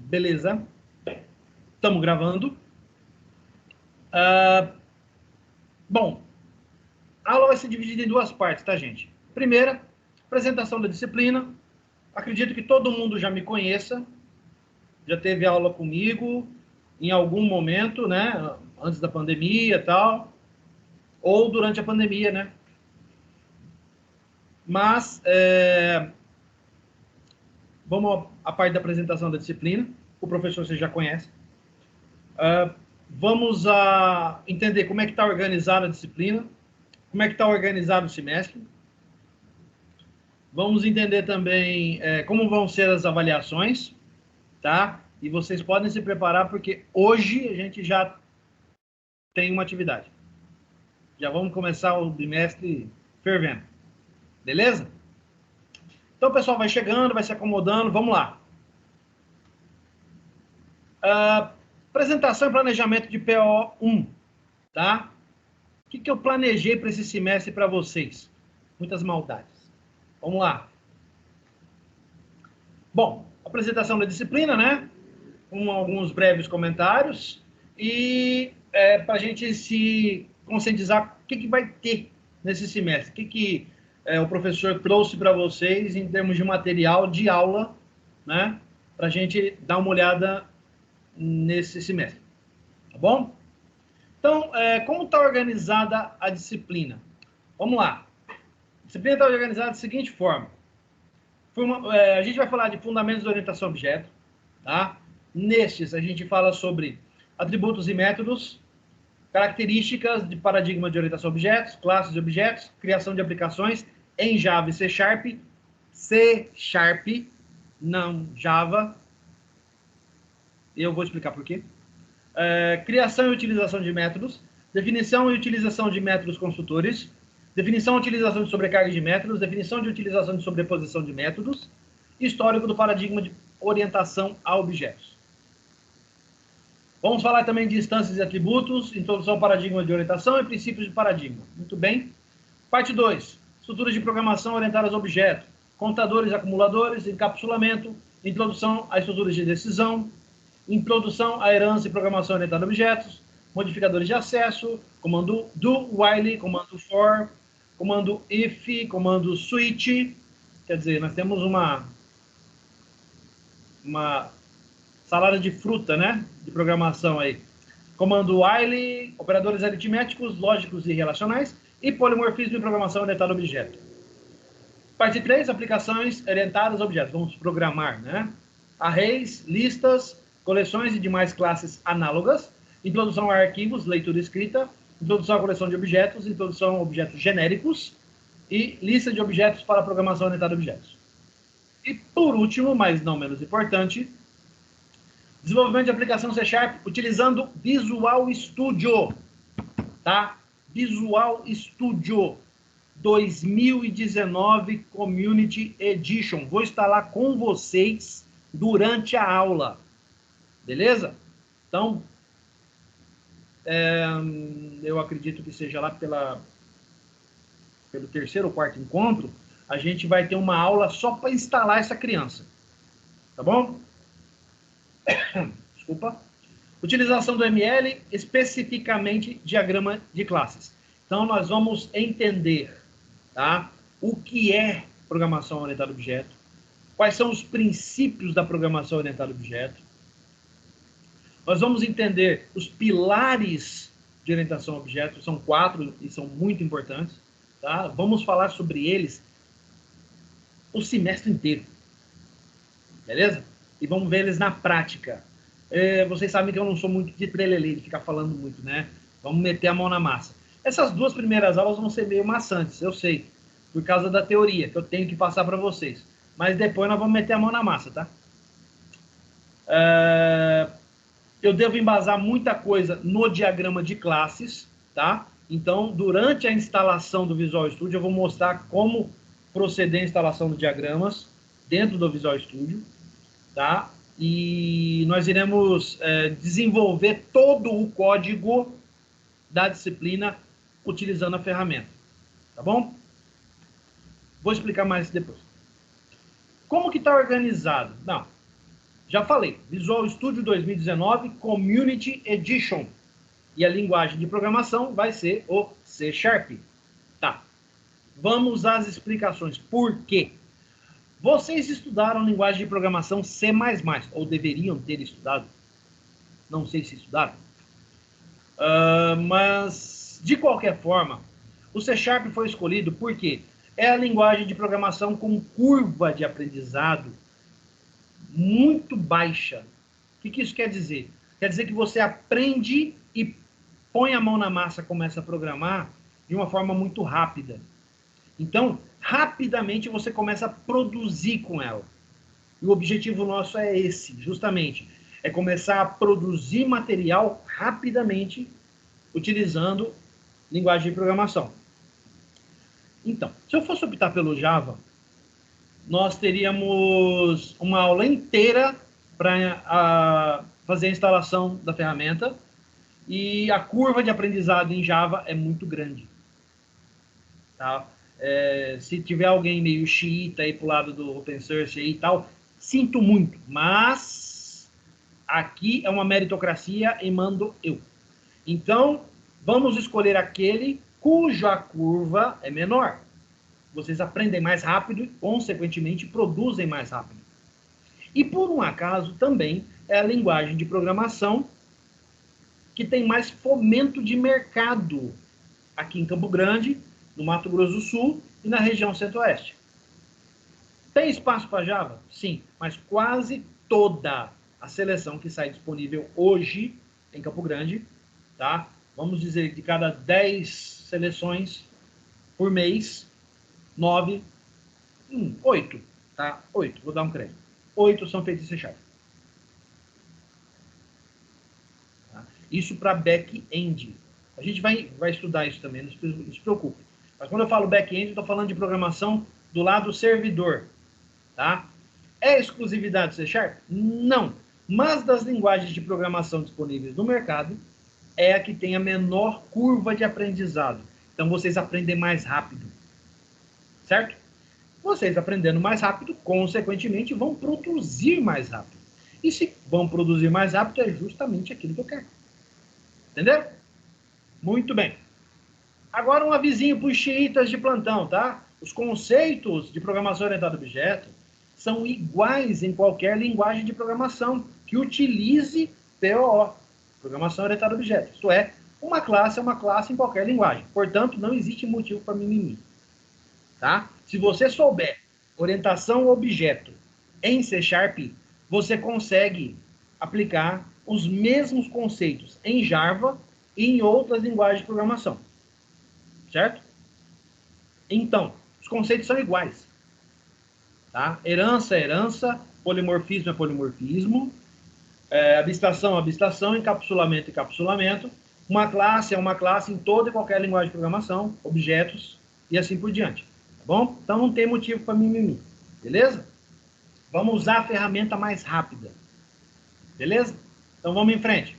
Beleza. Estamos gravando. Bom, a aula vai ser dividida em duas partes, tá, gente? Primeira, apresentação da disciplina. Acredito que todo mundo já me conheça, já teve aula comigo em algum momento, né? Antes da pandemia e tal, ou durante a pandemia, né? Mas, vamos à parte da apresentação da disciplina. O professor você já conhece. Vamos entender como é que está organizada a disciplina, como é que está organizado o semestre. Vamos entender também como vão ser as avaliações, tá? E vocês podem se preparar, porque hoje a gente já tem uma atividade. Já vamos começar o bimestre fervendo. Beleza? Então o pessoal vai chegando, vai se acomodando, vamos lá. Apresentação e planejamento de PO1, tá? O que eu planejei para esse semestre para vocês? Muitas maldades. Vamos lá. Bom, apresentação da disciplina, né? Com alguns breves comentários. E para a gente se conscientizar o que vai ter nesse semestre. O que o professor trouxe para vocês em termos de material de aula, né? Para a gente dar uma olhada nesse semestre. Tá bom? Então, como está organizada a disciplina? Vamos lá. A disciplina está organizada da seguinte forma. A gente vai falar de fundamentos de orientação a objeto. Tá? Nestes, a gente fala sobre atributos e métodos, características de paradigma de orientação a objetos, classes de objetos, criação de aplicações em Java e C Sharp, não Java. Eu vou explicar por quê. Criação e utilização de métodos, definição e utilização de métodos construtores, definição e utilização de sobrecarga de métodos, definição de utilização de sobreposição de métodos, histórico do paradigma de orientação a objetos. Vamos falar também de instâncias e atributos, introdução ao paradigma de orientação e princípios de paradigma. Muito bem. Parte 2, estruturas de programação orientadas a objetos, contadores, acumuladores, encapsulamento, introdução a estruturas de decisão, introdução à herança e programação orientada a objetos, modificadores de acesso, comando do, while, comando for, comando if, comando switch. Quer dizer, nós temos uma salada de fruta, né? De programação aí. Comando while, operadores aritméticos, lógicos e relacionais, e polimorfismo e programação orientada a objeto. Parte 3, aplicações orientadas a objetos. Vamos programar, né? Arrays, listas, coleções e demais classes análogas, introdução a arquivos, leitura e escrita, introdução à coleção de objetos, introdução a objetos genéricos e lista de objetos para programação orientada a objetos. E por último, mas não menos importante, desenvolvimento de aplicação C# utilizando Visual Studio, tá? Visual Studio 2019 Community Edition. Vou estar lá com vocês durante a aula. Beleza? Então, eu acredito que seja lá pelo terceiro ou quarto encontro, a gente vai ter uma aula só para instalar essa criança. Tá bom? Desculpa. Utilização do ML, especificamente diagrama de classes. Então, nós vamos entender, tá? O que é programação orientada a objeto, quais são os princípios da programação orientada a objeto. Nós vamos entender os pilares de orientação a objetos, são 4 e são muito importantes. Tá? Vamos falar sobre eles o semestre inteiro. Beleza? E vamos ver eles na prática. Vocês sabem que eu não sou muito de trelelê, de ficar falando muito, né? Vamos meter a mão na massa. Essas 2 primeiras aulas vão ser meio maçantes, eu sei, por causa da teoria que eu tenho que passar para vocês. Mas depois nós vamos meter a mão na massa, tá? Eu devo embasar muita coisa no diagrama de classes, tá? Então, durante a instalação do Visual Studio, eu vou mostrar como proceder a instalação dos diagramas dentro do Visual Studio, tá? E nós iremos desenvolver todo o código da disciplina utilizando a ferramenta, tá bom? Vou explicar mais depois. Como que está organizado? Não. Já falei, Visual Studio 2019 Community Edition. E a linguagem de programação vai ser o C#. Tá. Vamos às explicações. Por quê? Vocês estudaram linguagem de programação C++, ou deveriam ter estudado. Não sei se estudaram. Mas, de qualquer forma, o C# foi escolhido porque é a linguagem de programação com curva de aprendizado muito baixa. O que isso quer dizer? Quer dizer que você aprende e põe a mão na massa, começa a programar de uma forma muito rápida. Então, rapidamente você começa a produzir com ela. E o objetivo nosso é esse, justamente. É começar a produzir material rapidamente, utilizando linguagem de programação. Então, se eu fosse optar pelo Java, nós teríamos uma aula inteira para fazer a instalação da ferramenta, e a curva de aprendizado em Java é muito grande. Tá? Se tiver alguém meio xiita aí pro lado do open source aí e tal, sinto muito, mas aqui é uma meritocracia e mando eu. Então, vamos escolher aquele cuja curva é menor. Vocês aprendem mais rápido e, consequentemente, produzem mais rápido. E, por um acaso, também é a linguagem de programação que tem mais fomento de mercado aqui em Campo Grande, no Mato Grosso do Sul e na região centro-oeste. Tem espaço para Java? Sim, mas quase toda a seleção que sai disponível hoje em Campo Grande, tá? Vamos dizer que de cada 10 seleções por mês, 9, 8, tá? 8, vou dar um crédito. 8 são feitos em C#. Tá? Isso para back-end. A gente vai estudar isso também, não se preocupe. Mas quando eu falo back-end, eu estou falando de programação do lado servidor. Tá? É exclusividade do C#? Não. Mas das linguagens de programação disponíveis no mercado, é a que tem a menor curva de aprendizado. Então, vocês aprendem mais rápido. Certo? Vocês aprendendo mais rápido, consequentemente, vão produzir mais rápido. E se vão produzir mais rápido, é justamente aquilo que eu quero. Entendeu? Muito bem. Agora um avisinho para os xiitas de plantão, tá? Os conceitos de programação orientada a objeto são iguais em qualquer linguagem de programação que utilize POO, Programação Orientada a Objeto. Isto é, uma classe é uma classe em qualquer linguagem. Portanto, não existe motivo para mimimi. Tá? Se você souber orientação a objeto em C#, você consegue aplicar os mesmos conceitos em Java e em outras linguagens de programação. Certo? Então, os conceitos são iguais. Tá? Herança é herança, polimorfismo é polimorfismo, abstração é abstração, encapsulamento é encapsulamento. Uma classe é uma classe em toda e qualquer linguagem de programação, objetos e assim por diante. Tá bom? Então não tem motivo para mimimi. Beleza? Vamos usar a ferramenta mais rápida. Beleza? Então vamos em frente.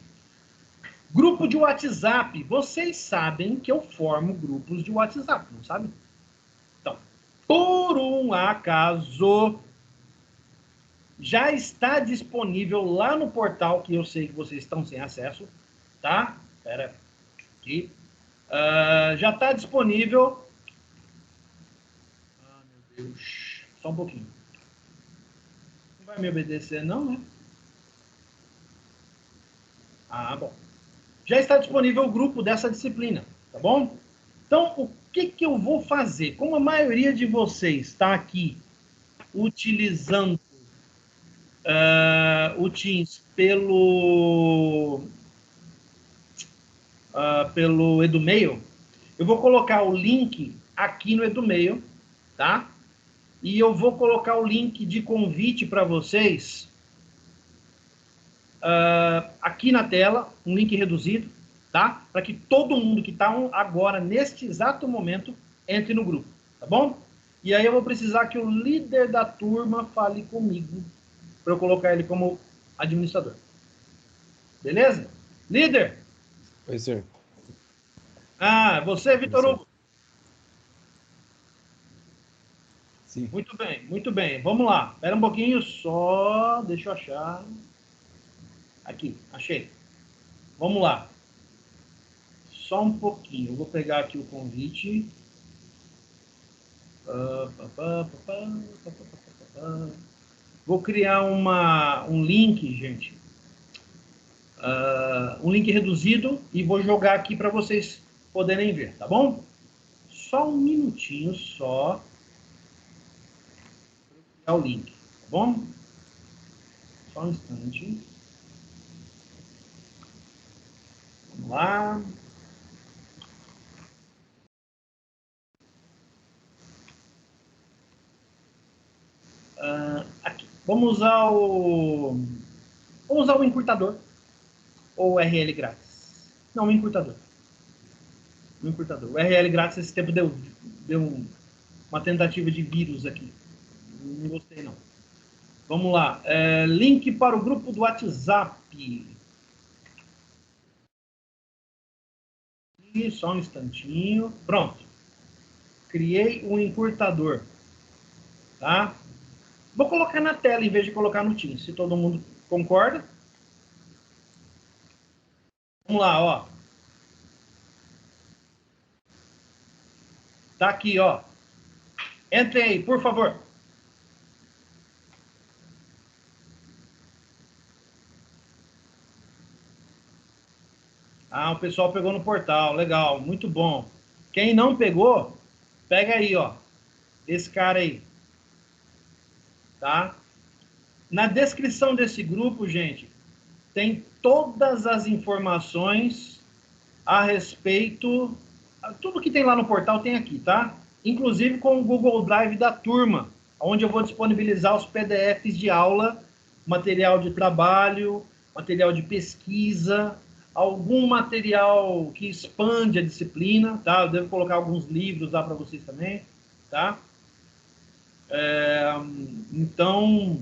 Grupo de WhatsApp. Vocês sabem que eu formo grupos de WhatsApp, não sabem? Então, por um acaso, já está disponível lá no portal, que eu sei que vocês estão sem acesso, tá? Espera aqui. Já está disponível... Ah, meu Deus. Só um pouquinho. Não vai me obedecer, não, né? Ah, bom. Já está disponível o grupo dessa disciplina, tá bom? Então, o que eu vou fazer? Como a maioria de vocês está aqui utilizando o Teams pelo EduMail, eu vou colocar o link aqui no EduMail, tá? E eu vou colocar o link de convite para vocês aqui na tela, um link reduzido, tá? Para que todo mundo que está agora, neste exato momento, entre no grupo, tá bom? E aí eu vou precisar que o líder da turma fale comigo, para eu colocar ele como administrador. Beleza? Líder? Oi, senhor. Você, Vitor Hugo. Sim. Muito bem, muito bem. Vamos lá. Espera um pouquinho só. Deixa eu achar. Aqui, achei. Vamos lá. Só um pouquinho. Eu vou pegar aqui o convite. Vou criar um link, gente. Um link reduzido e vou jogar aqui para vocês poderem ver, tá bom? Só um minutinho só. Criar o link, tá bom? Só um instante. Vamos lá. Aqui. Vamos usar o encurtador ou o URL grátis. Não, o encurtador. O encurtador. O URL grátis esse tempo deu uma tentativa de vírus aqui. Não gostei, não. Vamos lá. Link para o grupo do WhatsApp. E só um instantinho. Pronto. Criei um encurtador. Tá? Vou colocar na tela em vez de colocar no Teams. Se todo mundo concorda. Vamos lá, ó. Tá aqui, ó. Entrem aí, por favor. Ah, o pessoal pegou no portal. Legal, muito bom. Quem não pegou, pega aí, ó. Esse cara aí. Tá? Na descrição desse grupo, gente, tem todas as informações a respeito... Tudo que tem lá no portal tem aqui, tá? Inclusive com o Google Drive da turma, onde eu vou disponibilizar os PDFs de aula, material de trabalho, material de pesquisa, algum material que expande a disciplina, tá? Eu devo colocar alguns livros lá para vocês também, tá? Então,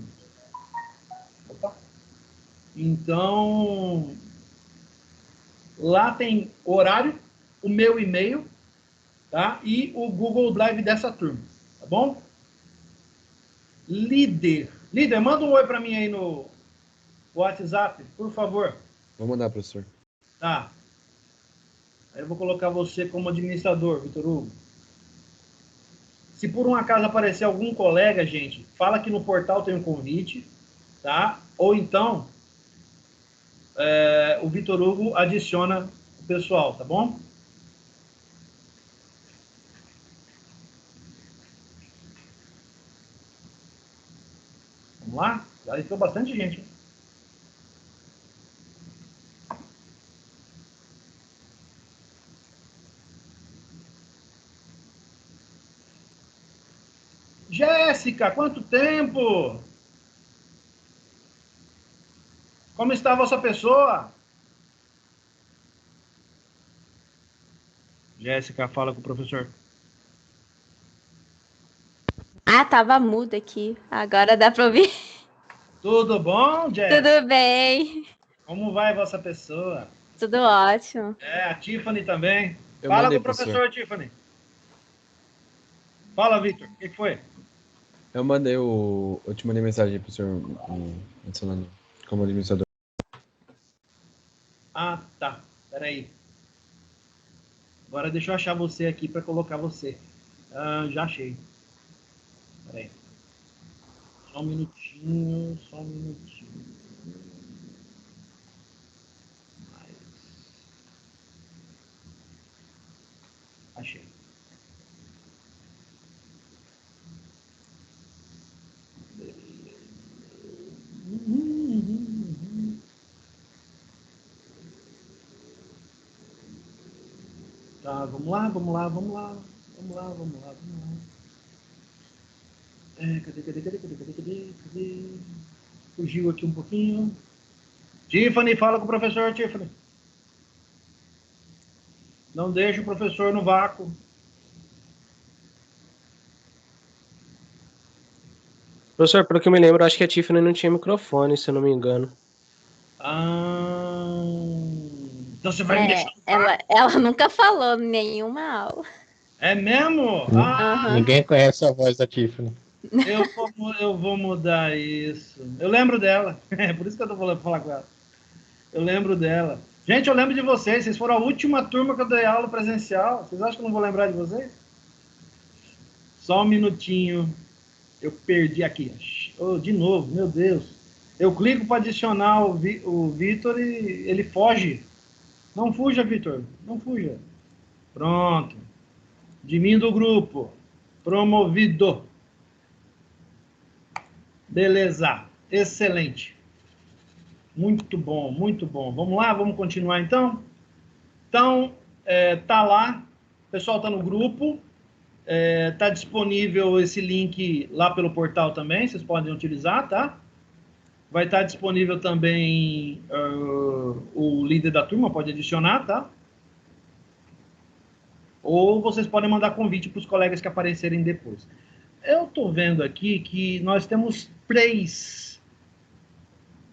lá tem horário, o meu e-mail, tá? E o Google Drive dessa turma, tá bom? Líder, manda um oi para mim aí no WhatsApp, por favor. Vou mandar, professor. Tá. Aí eu vou colocar você como administrador, Vitor Hugo. Se por um acaso aparecer algum colega, gente, fala que no portal tem um convite, tá? Ou então, o Vitor Hugo adiciona o pessoal, tá bom? Vamos lá? Já entrou bastante gente, hein? Jéssica, quanto tempo? Como está a vossa pessoa? Jéssica, fala com o professor. Ah, tava mudo aqui. Agora dá para ouvir. Tudo bom, Jéssica? Tudo bem. Como vai a vossa pessoa? Tudo ótimo. A Tiffany também. Eu Fala mandei, com o professor, Tiffany. Fala, Victor. O que foi? Eu te mandei mensagem, professor, adicionando como administrador. Ah, tá. Peraí. Agora deixa eu achar você aqui para colocar você. Já achei. Peraí. Só um minutinho, só um minutinho. Achei. Tá, vamos lá. Cadê? Fugiu aqui um pouquinho. Tiffany, fala com o professor, Tiffany. Não deixa o professor no vácuo. Professor, pelo que eu me lembro, acho que a Tiffany não tinha microfone, se eu não me engano. Então você vai me deixar no vácuo. Ela nunca falou nenhuma aula. É mesmo? Ah, Ninguém conhece a voz da Tiffany. eu vou mudar isso. Eu lembro dela. É por isso que eu tô falando falar com ela. Eu lembro dela. Gente, eu lembro de vocês. Vocês foram a última turma que eu dei aula presencial. Vocês acham que eu não vou lembrar de vocês? Só um minutinho. Eu perdi aqui. Oh, de novo, meu Deus. Eu clico para adicionar o Vitor e ele foge. Não fuja, Vitor. Não fuja. Pronto. De mim do grupo. Promovido. Beleza. Excelente. Muito bom, muito bom. Vamos lá, vamos continuar então? Então, tá lá. O pessoal tá no grupo. Tá disponível esse link lá pelo portal também. Vocês podem utilizar, tá? Vai estar disponível também o líder da turma, pode adicionar, tá? Ou vocês podem mandar convite para os colegas que aparecerem depois. Eu estou vendo aqui que nós temos 3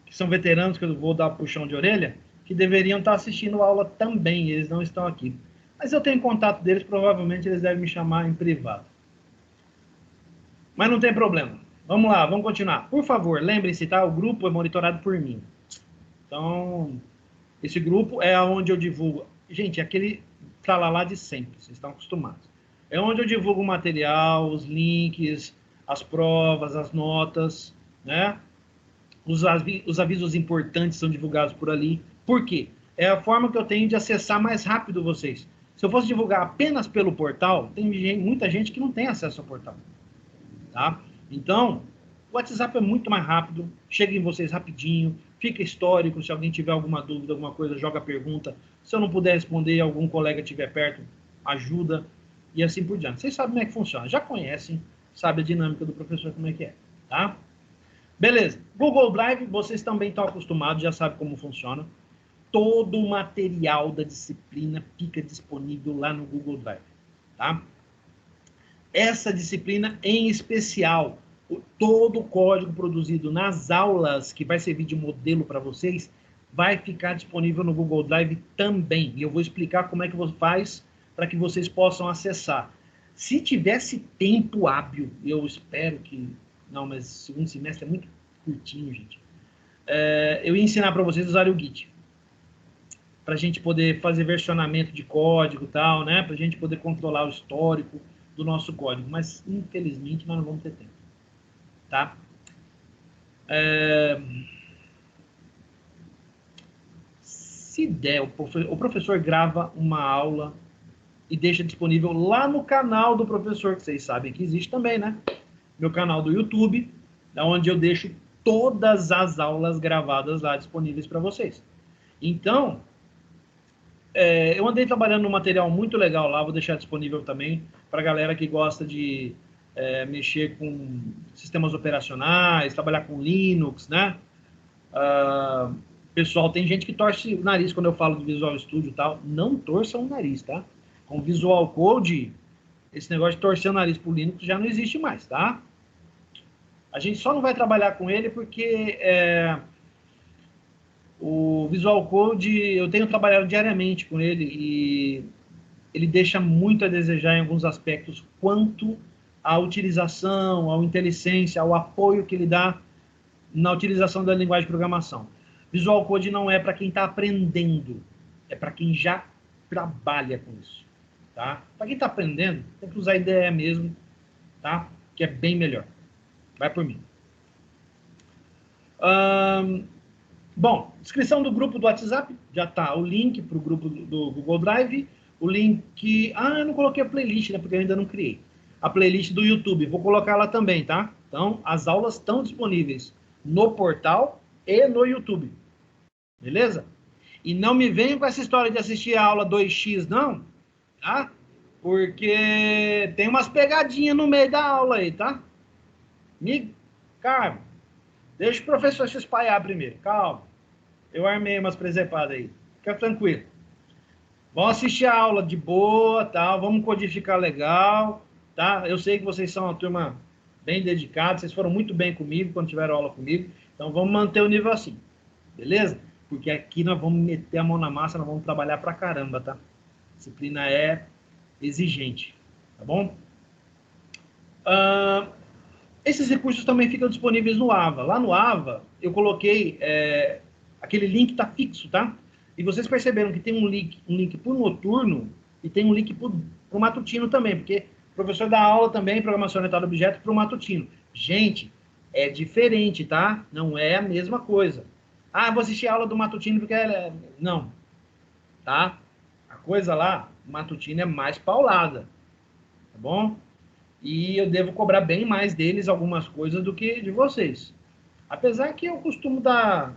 que são veteranos, que eu vou dar puxão de orelha, que deveriam estar assistindo a aula também, eles não estão aqui. Mas eu tenho contato deles, provavelmente eles devem me chamar em privado. Mas não tem problema. Vamos lá, vamos continuar. Por favor, lembrem-se, tá? O grupo é monitorado por mim. Então, esse grupo é onde eu divulgo. Gente, é aquele tralalá de sempre, vocês estão acostumados. É onde eu divulgo o material, os links, as provas, as notas, né? Os avisos importantes são divulgados por ali. Por quê? É a forma que eu tenho de acessar mais rápido vocês. Se eu fosse divulgar apenas pelo portal, tem muita gente que não tem acesso ao portal. Tá? Então, o WhatsApp é muito mais rápido, chega em vocês rapidinho, fica histórico, se alguém tiver alguma dúvida, alguma coisa, joga a pergunta. Se eu não puder responder, algum colega estiver perto, ajuda, e assim por diante. Vocês sabem como é que funciona, já conhecem, sabem a dinâmica do professor, como é que é, tá? Beleza. Google Drive, vocês também estão acostumados, já sabem como funciona. Todo o material da disciplina fica disponível lá no Google Drive, tá? Essa disciplina em especial, todo o código produzido nas aulas, que vai servir de modelo para vocês, vai ficar disponível no Google Drive também. E eu vou explicar como é que você faz para que vocês possam acessar. Se tivesse tempo hábil, eu espero que... Não, mas segundo semestre é muito curtinho, gente. Eu ia ensinar para vocês a usar o Git. Para a gente poder fazer versionamento de código e tal, né? Para a gente poder controlar o histórico do nosso código. Mas, infelizmente, nós não vamos ter tempo. Tá? Se der, o professor grava uma aula e deixa disponível lá no canal do professor, que vocês sabem que existe também, né? Meu canal do YouTube, onde eu deixo todas as aulas gravadas lá disponíveis para vocês. Então, eu andei trabalhando num material muito legal lá, vou deixar disponível também para a galera que gosta de mexer com sistemas operacionais, trabalhar com Linux, né? Pessoal, tem gente que torce o nariz quando eu falo do Visual Studio e tal. Não torçam o nariz, tá? Com Visual Code, esse negócio de torcer o nariz pro Linux já não existe mais, tá? A gente só não vai trabalhar com ele porque o Visual Code, eu tenho trabalhado diariamente com ele e ele deixa muito a desejar em alguns aspectos quanto à utilização, à IntelliSense, ao apoio que ele dá na utilização da linguagem de programação. Visual Code não é para quem está aprendendo, é para quem já trabalha com isso. Tá? Para quem está aprendendo, tem que usar IDE mesmo, tá? Que é bem melhor. Vai por mim. Bom, inscrição do grupo do WhatsApp, já está o link para o grupo do Google Drive, o link... eu não coloquei a playlist, né? Porque eu ainda não criei. A playlist do YouTube, vou colocar lá também, tá? Então, as aulas estão disponíveis no portal e no YouTube. Beleza? E não me venham com essa história de assistir a aula 2x, não, tá? Porque tem umas pegadinhas no meio da aula aí, tá? Calma. Deixa o professor se espalhar primeiro. Calma. Eu armei umas presepadas aí. Fica tranquilo. Vamos assistir a aula de boa, tá? Vamos codificar legal, tá? Eu sei que vocês são uma turma bem dedicada, vocês foram muito bem comigo quando tiveram aula comigo, então vamos manter o nível assim, beleza? Porque aqui nós vamos meter a mão na massa, nós vamos trabalhar pra caramba, tá? A disciplina é exigente, Tá bom? Esses recursos também ficam disponíveis no AVA. Lá no AVA, eu coloquei, aquele link está fixo, tá? E vocês perceberam que tem um link para o noturno e tem um link para o matutino também, porque o professor dá aula também, programação orientada a objeto, para o matutino. Gente, é diferente, tá? Não é a mesma coisa. Ah, vou assistir a aula do matutino porque não, tá? A coisa lá, matutino é mais paulada, tá bom? E eu devo cobrar bem mais deles algumas coisas do que de vocês. Apesar que eu costumo dar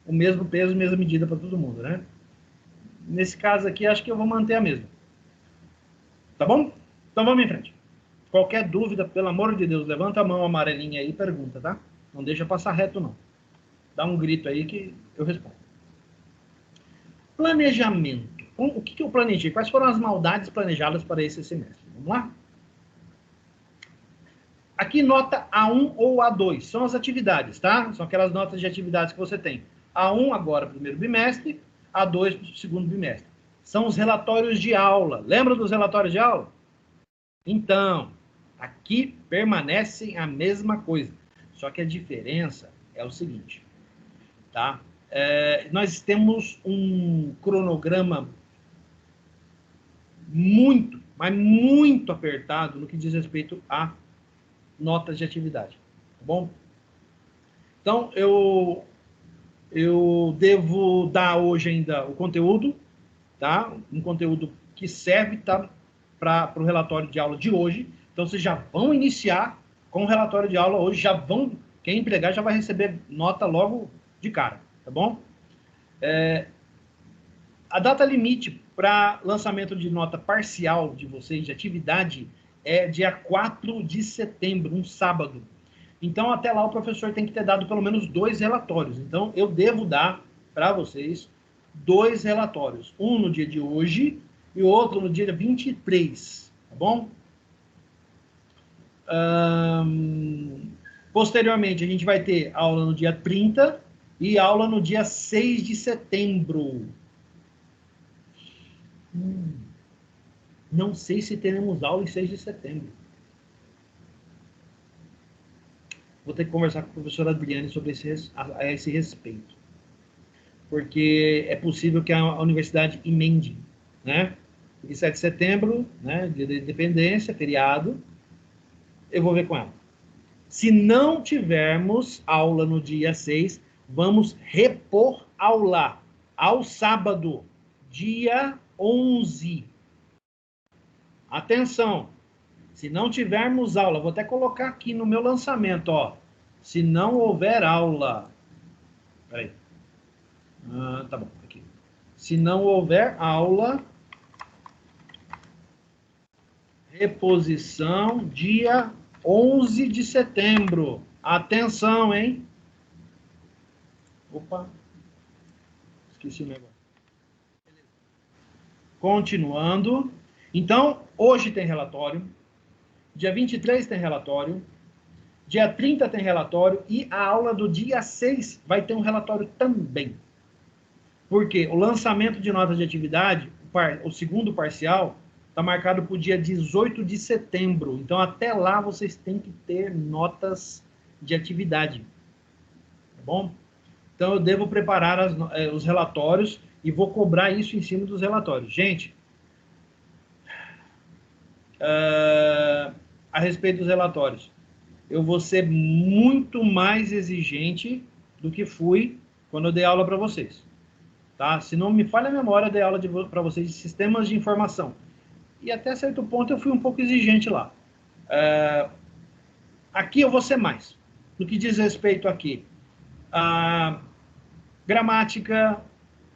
o mesmo peso, mesma medida para todo mundo, né? Nesse caso aqui, acho que eu vou manter a mesma. Tá bom? Então vamos em frente. Qualquer dúvida, pelo amor de Deus, levanta a mão amarelinha aí e pergunta, tá? Não deixa passar reto, não. Dá um grito aí que eu respondo. Planejamento. O que eu planejei? Quais foram as maldades planejadas para esse semestre? Vamos lá? Aqui, nota A1 ou A2. São as atividades, tá? São aquelas notas de atividades que você tem. A1 agora, primeiro bimestre. A2, segundo bimestre. São os relatórios de aula. Lembra dos relatórios de aula? Então, aqui permanecem a mesma coisa. Só que a diferença é o seguinte, tá? Nós temos um cronograma muito, mas muito apertado no que diz respeito a notas de atividade, tá bom? Então, eu devo dar hoje ainda o conteúdo, tá? Um conteúdo que serve, tá? Para o relatório de aula de hoje. Então, vocês já vão iniciar com o relatório de aula hoje, quem empregar já vai receber nota logo de cara, tá bom? A data limite para lançamento de nota parcial de vocês, de atividade, é dia 4 de setembro, um sábado. Então, até lá, o professor tem que ter dado pelo menos 2 relatórios. Então, eu devo dar para vocês 2 relatórios. Um no dia de hoje e o outro no dia 23, tá bom? Posteriormente, a gente vai ter aula no dia 30 e aula no dia 6 de setembro. Não sei se teremos aula em 6 de setembro. Vou ter que conversar com a professora Adriane sobre a esse respeito. Porque é possível que a universidade emende, né? Porque 7 de setembro, né, dia da independência, feriado, eu vou ver com ela. Se não tivermos aula no dia 6, vamos repor aula ao sábado, dia 11. Atenção, se não tivermos aula, vou até colocar aqui no meu lançamento, ó. Se não houver aula... Peraí. Tá bom, aqui. Se não houver aula, reposição, dia 11 de setembro. Atenção, hein? Opa. Esqueci o negócio. Continuando. Então, hoje tem relatório. Dia 23 tem relatório. Dia 30 tem relatório. E a aula do dia 6 vai ter um relatório também. Porque o lançamento de notas de atividade, o segundo parcial, está marcado para o dia 18 de setembro. Então, até lá, vocês têm que ter notas de atividade. Tá bom? Então, eu devo preparar os relatórios e vou cobrar isso em cima dos relatórios. Gente, a respeito dos relatórios, eu vou ser muito mais exigente do que fui quando eu dei aula para vocês. Tá? Se não me falha a memória, eu dei aula para vocês de sistemas de informação. E até certo ponto eu fui um pouco exigente lá. Aqui eu vou ser mais. No que diz respeito aqui, a gramática,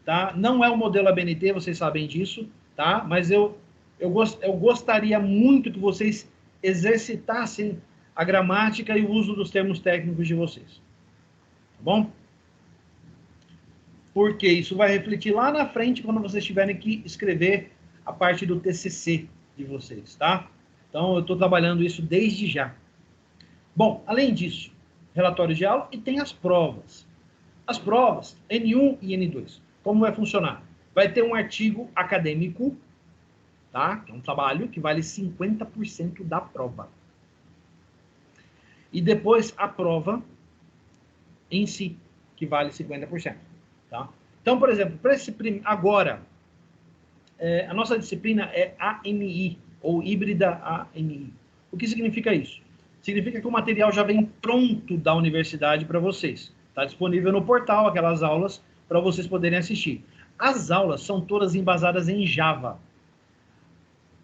tá? Não é o modelo ABNT, vocês sabem disso, tá? Mas eu gostaria muito que vocês exercitassem a gramática e o uso dos termos técnicos de vocês. Tá bom? Porque isso vai refletir lá na frente quando vocês tiverem que escrever a parte do TCC de vocês, tá? Então, eu estou trabalhando isso desde já. Bom, além disso, relatório de aula e tem as provas. As provas, N1 e N2. Como vai funcionar? Vai ter um artigo acadêmico, tá? É um trabalho que vale 50% da prova. E depois a prova em si, que vale 50%, tá? Então, por exemplo, para esse agora, a nossa disciplina é AMI, ou híbrida AMI. O que significa isso? Significa que o material já vem pronto da universidade para vocês. Está disponível no portal, aquelas aulas, para vocês poderem assistir. As aulas são todas embasadas em Java,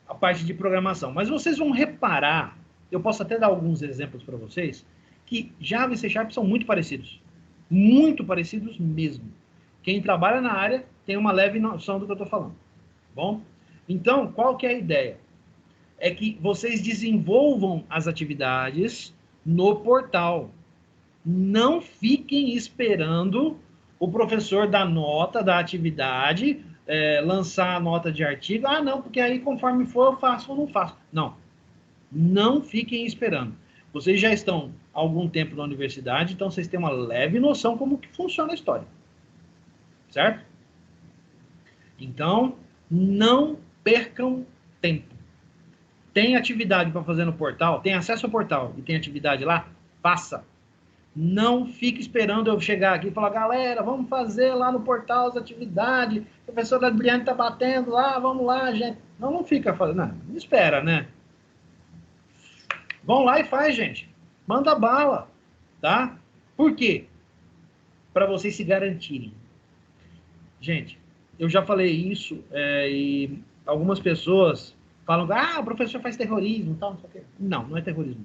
a parte de programação. Mas vocês vão reparar, eu posso até dar alguns exemplos para vocês, que Java e C# são muito parecidos. Muito parecidos mesmo. Quem trabalha na área tem uma leve noção do que eu estou falando. Bom? Então, qual que é a ideia? É que vocês desenvolvam as atividades no portal. Não fiquem esperando o professor dar nota da atividade, lançar a nota de artigo. Ah, não, porque aí conforme for eu faço ou não faço. Não. Não fiquem esperando. Vocês já estão há algum tempo na universidade, então vocês têm uma leve noção como que funciona a história. Certo? Então, não percam tempo. Tem atividade para fazer no portal? Tem acesso ao portal e tem atividade lá? Faça. Não fique esperando eu chegar aqui e falar, galera, vamos fazer lá no portal as atividades, o professor Adriano está batendo lá, vamos lá, gente. Não fica fazendo, não espera, né? Vão lá e faz, gente. Manda bala, tá? Por quê? Para vocês se garantirem. Gente, eu já falei isso e algumas pessoas falam, o professor faz terrorismo, tal, não sei o quê. Não, não é terrorismo,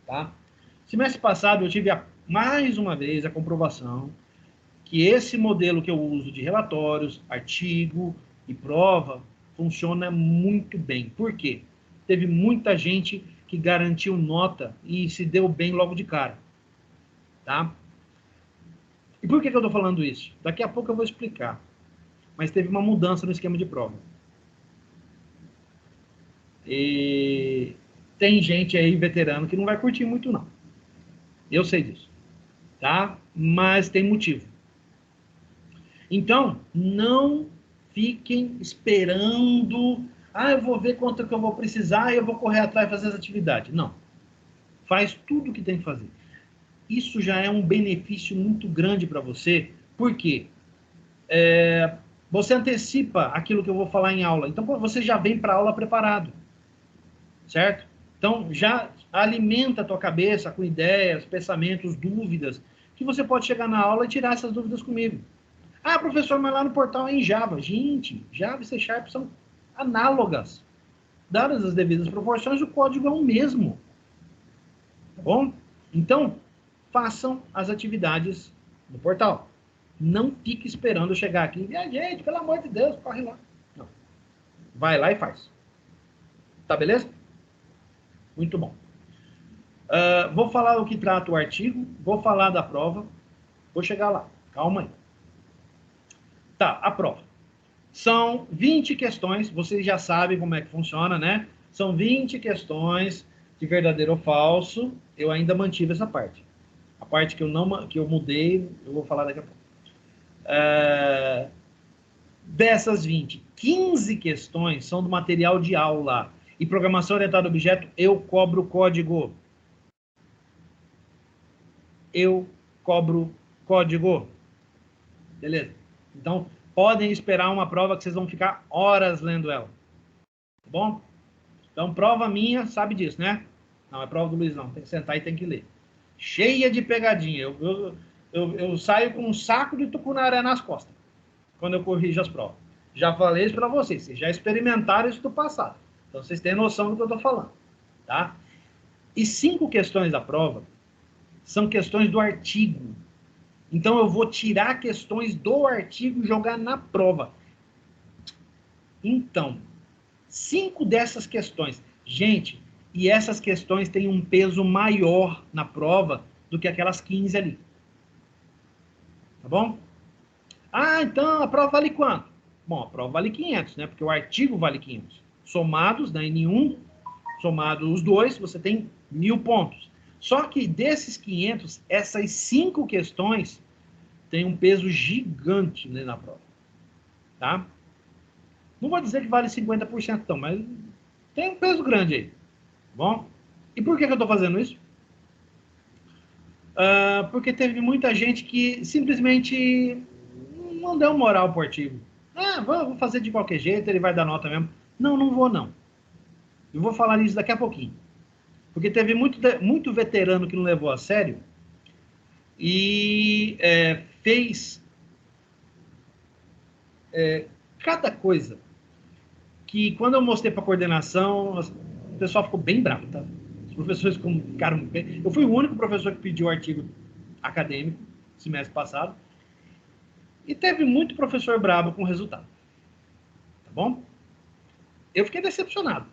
tá? Semestre passado eu tive mais uma vez a comprovação que esse modelo que eu uso de relatórios, artigo e prova funciona muito bem. Por quê? Teve muita gente que garantiu nota e se deu bem logo de cara, tá? E por que eu estou falando isso? Daqui a pouco eu vou explicar. Mas teve uma mudança no esquema de prova. E tem gente aí, veterano, que não vai curtir muito, não. Eu sei disso. Tá? Mas tem motivo. Então, não fiquem esperando, eu vou ver quanto que eu vou precisar e eu vou correr atrás e fazer as atividades. Não. Faz tudo o que tem que fazer. Isso já é um benefício muito grande para você, porque você antecipa aquilo que eu vou falar em aula. Então, você já vem para a aula preparado. Certo? Então, já alimenta a tua cabeça com ideias, pensamentos, dúvidas, que você pode chegar na aula e tirar essas dúvidas comigo. Professor, mas lá no portal é em Java. Gente, Java e C# são análogas. Dadas as devidas proporções, o código é o mesmo. Tá bom? Então, façam as atividades no portal. Não fique esperando eu chegar aqui e gente, pelo amor de Deus, corre lá. Não. Vai lá e faz. Tá beleza? Muito bom. Vou falar o que trata o artigo, vou falar da prova, vou chegar lá. Calma aí. Tá, a prova. São 20 questões, vocês já sabem como é que funciona, né? São 20 questões de verdadeiro ou falso. Eu ainda mantive essa parte. A parte que eu mudei, eu vou falar daqui a pouco. Dessas 20, 15 questões são do material de aula. E programação orientada a objeto, eu cobro código. Eu cobro código. Beleza? Então, podem esperar uma prova que vocês vão ficar horas lendo ela. Tá bom? Então, prova minha, sabe disso, né? Não, é prova do Luiz, não. Tem que sentar e tem que ler. Cheia de pegadinha. Eu saio com um saco de tucunaré nas costas quando eu corrijo as provas. Já falei isso para vocês. Vocês já experimentaram isso do passado. Então, vocês têm noção do que eu estou falando. Tá? E 5 questões da prova são questões do artigo. Então, eu vou tirar questões do artigo e jogar na prova. Então, 5 dessas questões. Gente, e essas questões têm um peso maior na prova do que aquelas 15 ali. Tá bom? Então a prova vale quanto? Bom, a prova vale 500, né? Porque o artigo vale 500. Somados, da N1, somados os dois, você tem 1.000 pontos. Só que desses 500, essas 5 questões têm um peso gigante, né, na prova. Tá? Não vou dizer que vale 50%, não, mas tem um peso grande aí. Tá bom? E por que eu estou fazendo isso? Porque teve muita gente que simplesmente não deu moral pro artigo. Vou fazer de qualquer jeito, ele vai dar nota mesmo. Não, não vou, não. Eu vou falar isso daqui a pouquinho. Porque teve muito veterano que não levou a sério e fez cada coisa que, quando eu mostrei para a coordenação, o pessoal ficou bem bravo, tá? Os professores ficaram bem... Eu fui o único professor que pediu artigo acadêmico semestre passado e teve muito professor bravo com o resultado. Tá bom? Eu fiquei decepcionado,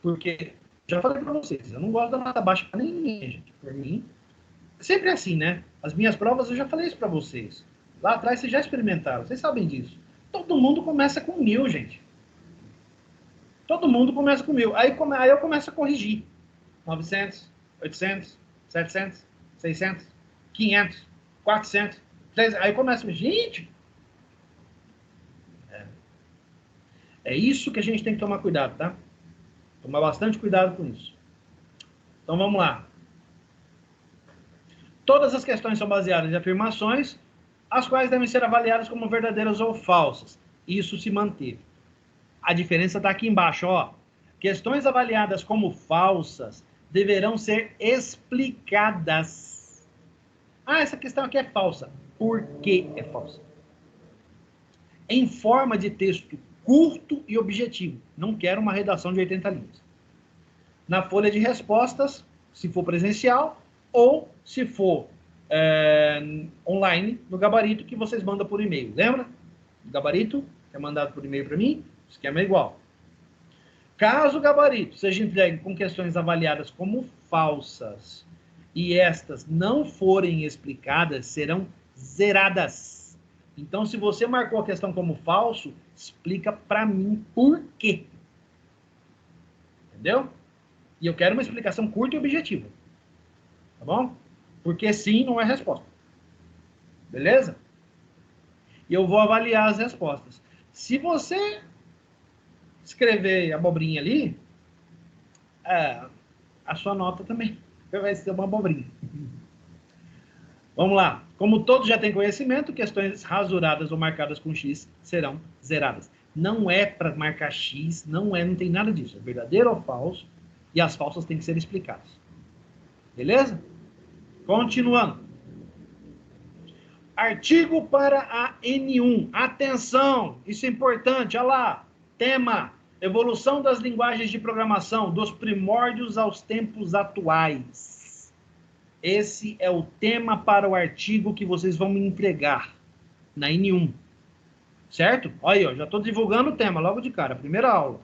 porque já falei para vocês, eu não gosto da nota baixa para ninguém, gente. Por mim, sempre é assim, né? As minhas provas, eu já falei isso para vocês. Lá atrás vocês já experimentaram, vocês sabem disso. Todo mundo começa com 1000, gente. Todo mundo começa com 1000. Aí eu começo a corrigir. 900, 800, 700, 600, 500, 400, 300. Aí começa, gente... É isso que a gente tem que tomar cuidado, tá? Tomar bastante cuidado com isso. Então, vamos lá. Todas as questões são baseadas em afirmações, as quais devem ser avaliadas como verdadeiras ou falsas. Isso se manteve. A diferença está aqui embaixo, ó. Questões avaliadas como falsas deverão ser explicadas. Essa questão aqui é falsa. Por que é falsa? Em forma de texto curto e objetivo. Não quero uma redação de 80 linhas. Na folha de respostas, se for presencial, ou se for online, no gabarito que vocês mandam por e-mail. Lembra? O gabarito é mandado por e-mail para mim, o esquema é igual. Caso o gabarito seja entregue com questões avaliadas como falsas e estas não forem explicadas, serão zeradas. Então, se você marcou a questão como falso, explica para mim por quê. Entendeu? E eu quero uma explicação curta e objetiva. Tá bom? Porque sim não é resposta. Beleza? E eu vou avaliar as respostas. Se você escrever abobrinha ali, a sua nota também vai ser uma abobrinha. Vamos lá. Como todos já têm conhecimento, questões rasuradas ou marcadas com X serão zeradas. Não é para marcar X, não tem nada disso. É verdadeiro ou falso, e as falsas têm que ser explicadas. Beleza? Continuando. Artigo para a N1. Atenção, isso é importante. Olha lá. Tema: evolução das linguagens de programação, dos primórdios aos tempos atuais. Esse é o tema para o artigo que vocês vão me entregar na N1. Certo? Olha aí, ó, já estou divulgando o tema logo de cara, primeira aula.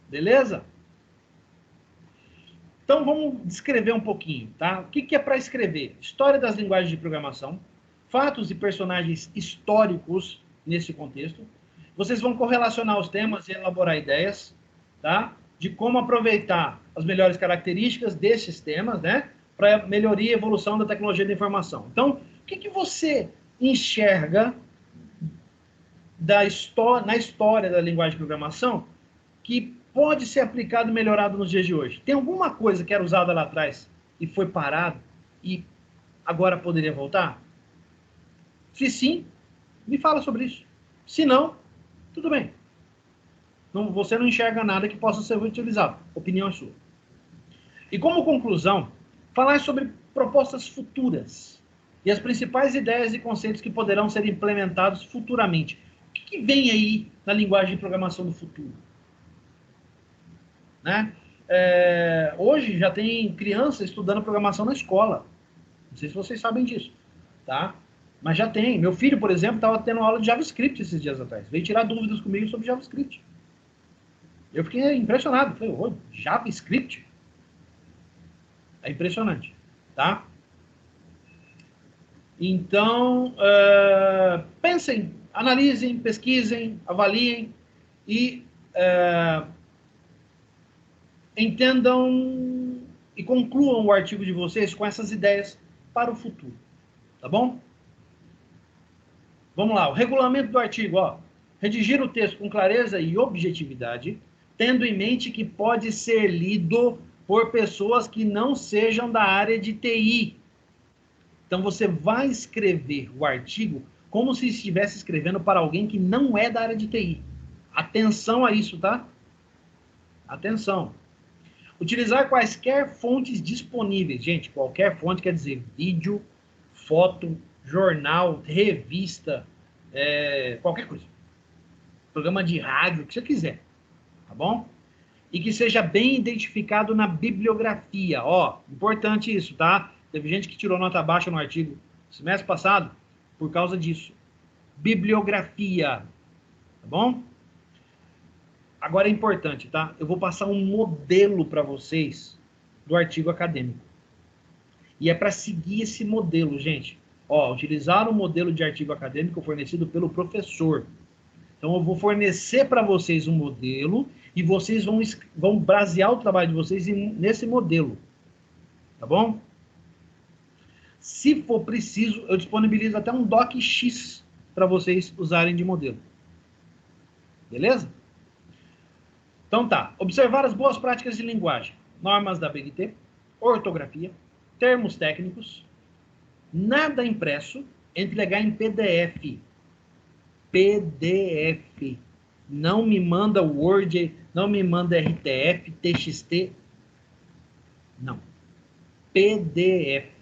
Beleza? Então, vamos descrever um pouquinho, tá? O que é para escrever? História das linguagens de programação, fatos e personagens históricos nesse contexto. Vocês vão correlacionar os temas e elaborar ideias, tá? De como aproveitar as melhores características desses temas, né? Para melhoria e evolução da tecnologia da informação. Então, o que você enxerga na história da linguagem de programação que pode ser aplicado e melhorado nos dias de hoje? Tem alguma coisa que era usada lá atrás e foi parado e agora poderia voltar? Se sim, me fala sobre isso. Se não, tudo bem. Você não enxerga nada que possa ser utilizado. Opinião é sua. E como conclusão, falar sobre propostas futuras e as principais ideias e conceitos que poderão ser implementados futuramente. O que vem aí na linguagem de programação do futuro? Né? Hoje já tem criança estudando programação na escola. Não sei se vocês sabem disso. Tá? Mas já tem. Meu filho, por exemplo, estava tendo aula de JavaScript esses dias atrás. Veio tirar dúvidas comigo sobre JavaScript. Eu fiquei impressionado. Falei, JavaScript? É impressionante, tá? Então, pensem, analisem, pesquisem, avaliem e entendam e concluam o artigo de vocês com essas ideias para o futuro, tá bom? Vamos lá, o regulamento do artigo, ó. Redigir o texto com clareza e objetividade, tendo em mente que pode ser lido por pessoas que não sejam da área de TI. Então, você vai escrever o artigo como se estivesse escrevendo para alguém que não é da área de TI. Atenção a isso, tá? Atenção. Utilizar quaisquer fontes disponíveis. Gente, qualquer fonte quer dizer vídeo, foto, jornal, revista, qualquer coisa. Programa de rádio, o que você quiser. Tá bom? E que seja bem identificado na bibliografia. Ó, importante isso, tá? Teve gente que tirou nota baixa no artigo semestre passado por causa disso. Bibliografia. Tá bom? Agora é importante, tá? Eu vou passar um modelo para vocês do artigo acadêmico. E é para seguir esse modelo, gente. Ó, utilizar o modelo de artigo acadêmico fornecido pelo professor. Então, eu vou fornecer para vocês um modelo e vocês vão basear o trabalho de vocês nesse modelo. Tá bom? Se for preciso, eu disponibilizo até um DocX para vocês usarem de modelo. Beleza? Então tá. Observar as boas práticas de linguagem. Normas da BNT, ortografia, termos técnicos, nada impresso, entregar em PDF. PDF. Não me manda Word, não me manda RTF, TXT. Não. PDF.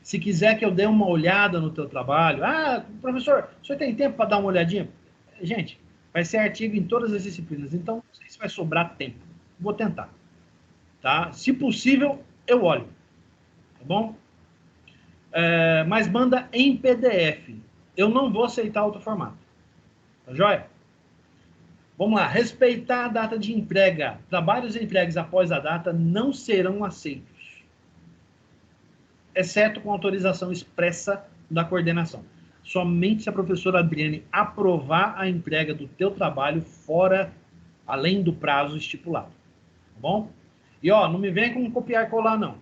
Se quiser que eu dê uma olhada no teu trabalho, professor, o senhor tem tempo para dar uma olhadinha? Gente, vai ser artigo em todas as disciplinas, então não sei se vai sobrar tempo. Vou tentar. Tá? Se possível, eu olho. Tá bom? Mas manda em PDF. Eu não vou aceitar outro formato. Tá joia? Vamos lá. Respeitar a data de entrega. Trabalhos entregues após a data não serão aceitos, exceto com autorização expressa da coordenação. Somente se a professora Adriane aprovar a entrega do teu trabalho além do prazo estipulado. Tá bom? E, ó, não me vem com copiar e colar, não.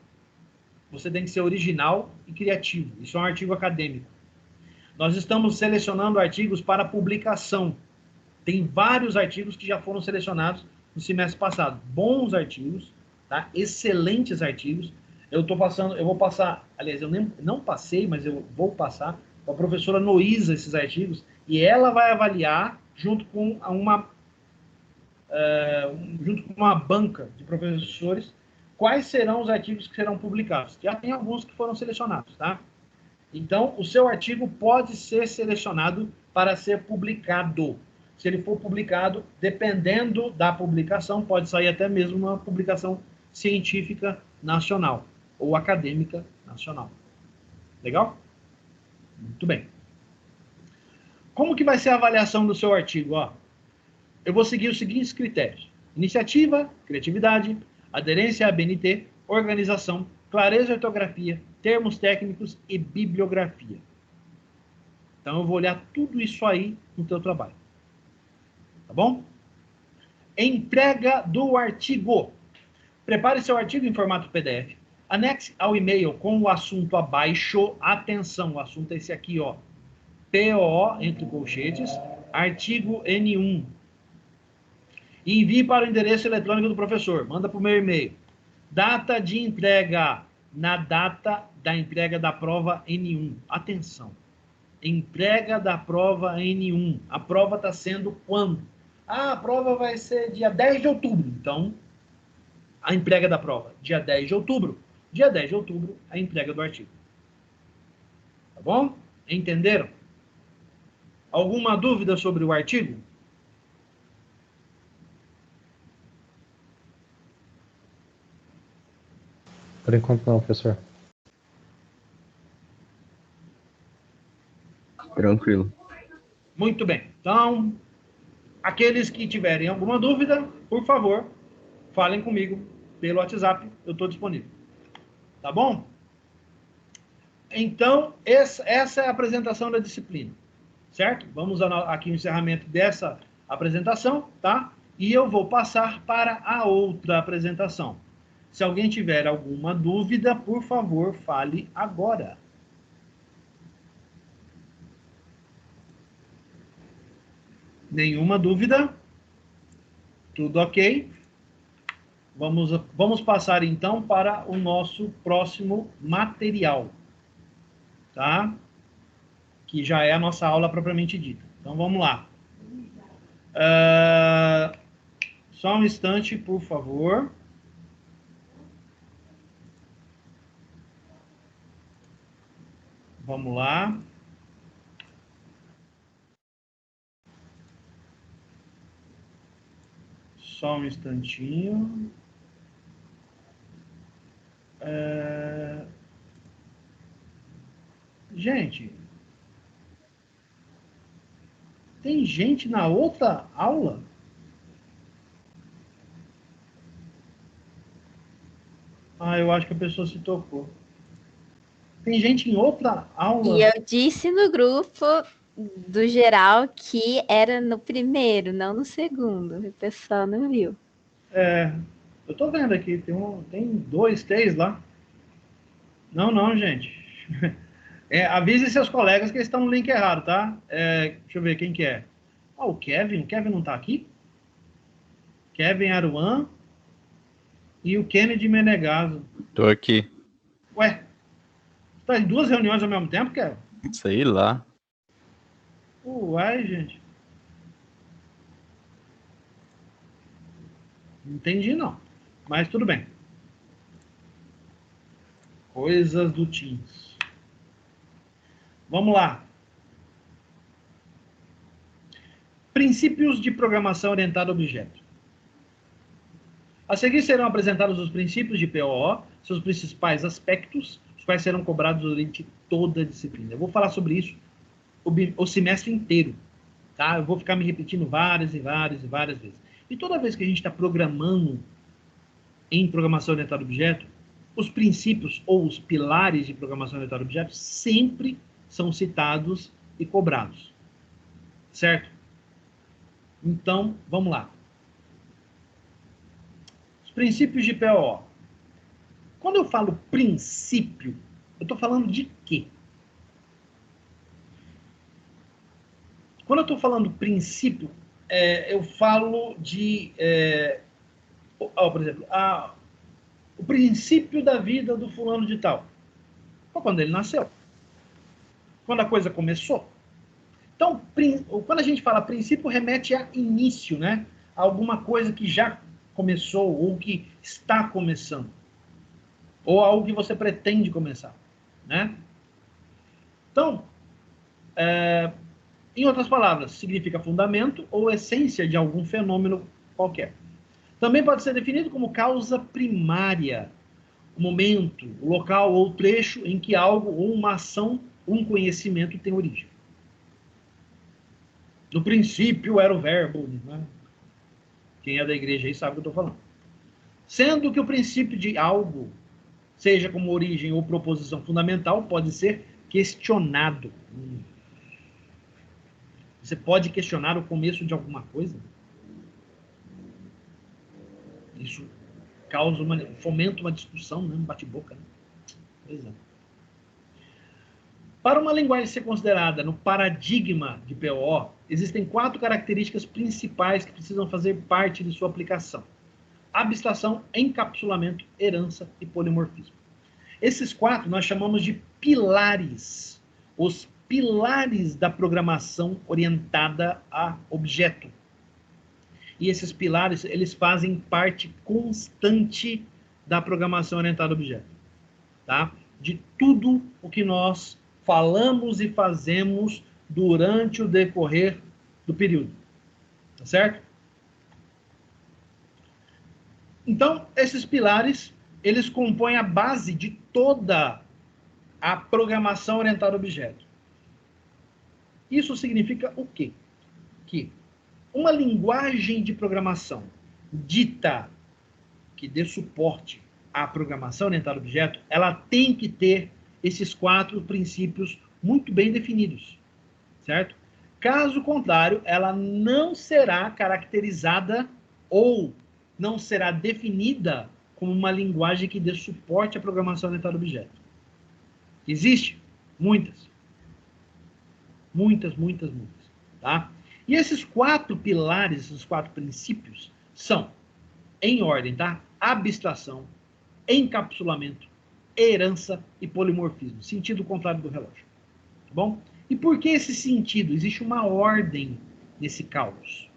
Você tem que ser original e criativo. Isso é um artigo acadêmico. Nós estamos selecionando artigos para publicação. Tem vários artigos que já foram selecionados no semestre passado. Bons artigos, tá? Excelentes artigos. Eu vou passar, aliás, eu não passei, mas eu vou passar para a professora Noísa esses artigos e ela vai avaliar junto com uma banca de professores quais serão os artigos que serão publicados. Já tem alguns que foram selecionados, tá? Então, o seu artigo pode ser selecionado para ser publicado. Se ele for publicado, dependendo da publicação, pode sair até mesmo uma publicação científica nacional ou acadêmica nacional. Legal? Muito bem. Como que vai ser a avaliação do seu artigo? Ó, eu vou seguir os seguintes critérios: iniciativa, criatividade, aderência à BNT, organização, clareza de ortografia, termos técnicos e bibliografia. Então, eu vou olhar tudo isso aí no teu trabalho. Tá bom? Entrega do artigo. Prepare seu artigo em formato PDF. Anexe ao e-mail com o assunto abaixo. Atenção, o assunto é esse aqui, ó. PO, entre colchetes, artigo N1. E envie para o endereço eletrônico do professor. Manda para o meu e-mail. Data de entrega. Na data da entrega da prova N1. Atenção. Entrega da prova N1. A prova está sendo quando? A prova vai ser dia 10 de outubro. Então, a entrega da prova, dia 10 de outubro. Dia 10 de outubro, a entrega do artigo. Tá bom? Entenderam? Alguma dúvida sobre o artigo? Por enquanto não, professor. Tranquilo. Muito bem. Então, aqueles que tiverem alguma dúvida, por favor, falem comigo pelo WhatsApp. Eu estou disponível. Tá bom? Então, essa é a apresentação da disciplina. Certo? Vamos aqui o encerramento dessa apresentação, tá? E eu vou passar para a outra apresentação. Se alguém tiver alguma dúvida, por favor, fale agora. Nenhuma dúvida? Tudo ok? Vamos passar então para o nosso próximo material, tá? Que já é a nossa aula propriamente dita. Então vamos lá. Só um instante, por favor. Vamos lá. Só um instantinho. Gente, tem gente na outra aula? Eu acho que a pessoa se tocou. Tem gente em outra aula? E eu disse no grupo do geral que era no primeiro, não no segundo. O pessoal não viu. Eu tô vendo aqui, tem 2, 3 lá. Não, gente. Avise seus colegas que eles estão no link errado, tá? Deixa eu ver quem que é. O Kevin. O Kevin não tá aqui? Kevin Aruan e o Kennedy Menegaso. Tô aqui. Ué, tá em 2 reuniões ao mesmo tempo, Kevin? Sei lá. Uai, gente. Não entendi, não. Mas tudo bem. Coisas do Teams. Vamos lá. Princípios de programação orientada a objeto. A seguir serão apresentados os princípios de POO, seus principais aspectos, os quais serão cobrados durante toda a disciplina. Eu vou falar sobre isso o semestre inteiro, tá? Eu vou ficar me repetindo várias vezes. E toda vez que a gente está programando em programação orientada a objeto, os princípios ou os pilares de programação orientada a objeto sempre são citados e cobrados. Certo? Então, vamos lá. Os princípios de POO. Quando eu falo princípio, eu estou falando de quê? Quando eu estou falando princípio, eu falo de, por exemplo, o princípio da vida do fulano de tal. Foi quando ele nasceu. Quando a coisa começou. Então, quando a gente fala princípio, remete a início, né? A alguma coisa que já começou ou que está começando. Ou algo que você pretende começar, né? Então, em outras palavras, significa fundamento ou essência de algum fenômeno qualquer. Também pode ser definido como causa primária, o momento, o local ou trecho em que algo ou uma ação, um conhecimento tem origem. No princípio era o verbo, né? Quem é da igreja aí sabe o que eu estou falando. Sendo que o princípio de algo, seja como origem ou proposição fundamental, pode ser questionado. Você pode questionar o começo de alguma coisa? Isso fomenta uma discussão, né? Um bate-boca. Né? Pois é. Para uma linguagem ser considerada no paradigma de POO, existem 4 características principais que precisam fazer parte de sua aplicação. Abstração, encapsulamento, herança e polimorfismo. Esses 4 nós chamamos de pilares. Os pilares da programação orientada a objeto. E esses pilares, eles fazem parte constante da programação orientada a objeto. Tá? De tudo o que nós falamos e fazemos durante o decorrer do período. Tá certo? Então, esses pilares, eles compõem a base de toda a programação orientada a objeto. Isso significa o quê? Que uma linguagem de programação dita que dê suporte à programação orientada a objeto, ela tem que ter esses 4 princípios muito bem definidos, certo? Caso contrário, ela não será caracterizada ou não será definida como uma linguagem que dê suporte à programação orientada a objeto. Existe? Muitas. Muitas. Tá? E esses 4 pilares, esses 4 princípios, são, em ordem, tá? Abstração, encapsulamento, herança e polimorfismo. Sentido contrário do relógio. Tá bom? E por que esse sentido? Existe uma ordem nesse caos.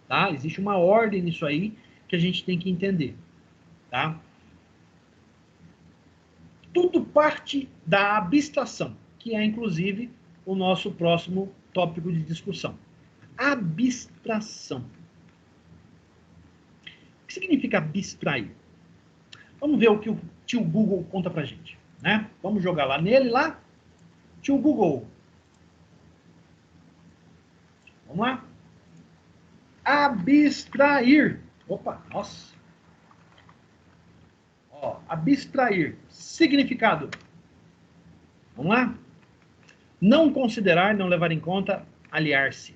Tá? Existe uma ordem nisso aí que a gente tem que entender. Tá? Tudo parte da abstração, que é, inclusive, o nosso próximo tópico de discussão. Abstração. O que significa abstrair? Vamos ver o que o tio Google conta pra gente. Né? Vamos jogar lá nele, lá. Tio Google. Vamos lá. Abstrair. Opa, nossa. Ó, abstrair. Significado. Vamos lá? Não considerar, não levar em conta, aliar-se.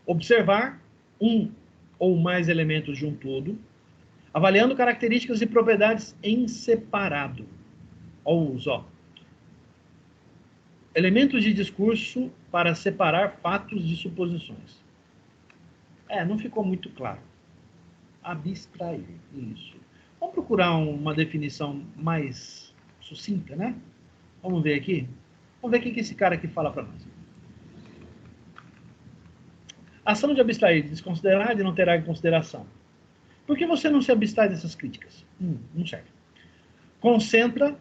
Observar um ou mais elementos de um todo, avaliando características e propriedades em separado. Ó. Elementos de discurso para separar fatos de suposições. Não ficou muito claro. Abstrair, isso. Vamos procurar uma definição mais sucinta, né? Vamos ver aqui. Vamos ver o que esse cara aqui fala para nós. Ação de abstrair, de desconsiderar, de não ter em consideração. Por que você não se abstrai dessas críticas? Não serve. Concentra,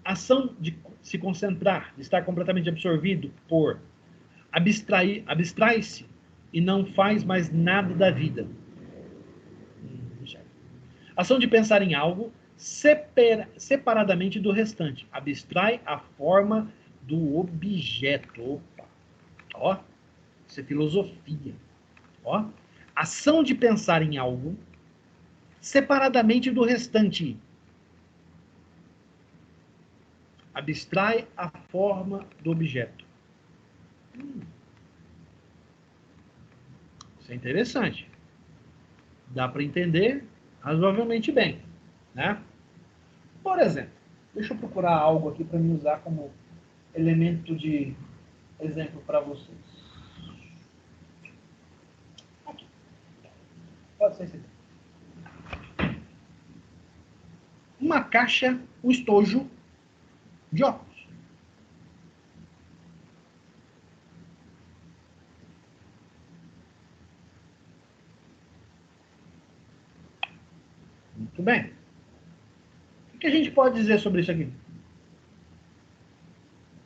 ação de se concentrar, de estar completamente absorvido por abstrai-se e não faz mais nada da vida. Não serve. Ação de pensar em algo separadamente do restante. Abstrai a forma do objeto. Opa. Ó. Isso é filosofia. Ó. Ação de pensar em algo separadamente do restante. Abstrai a forma do objeto. Isso é interessante. Dá para entender razoavelmente bem, né? Por exemplo, deixa eu procurar algo aqui para me usar como elemento de exemplo para vocês. Aqui. Pode ser esse aqui. Uma caixa, um estojo de óculos. Muito bem. O que a gente pode dizer sobre isso aqui?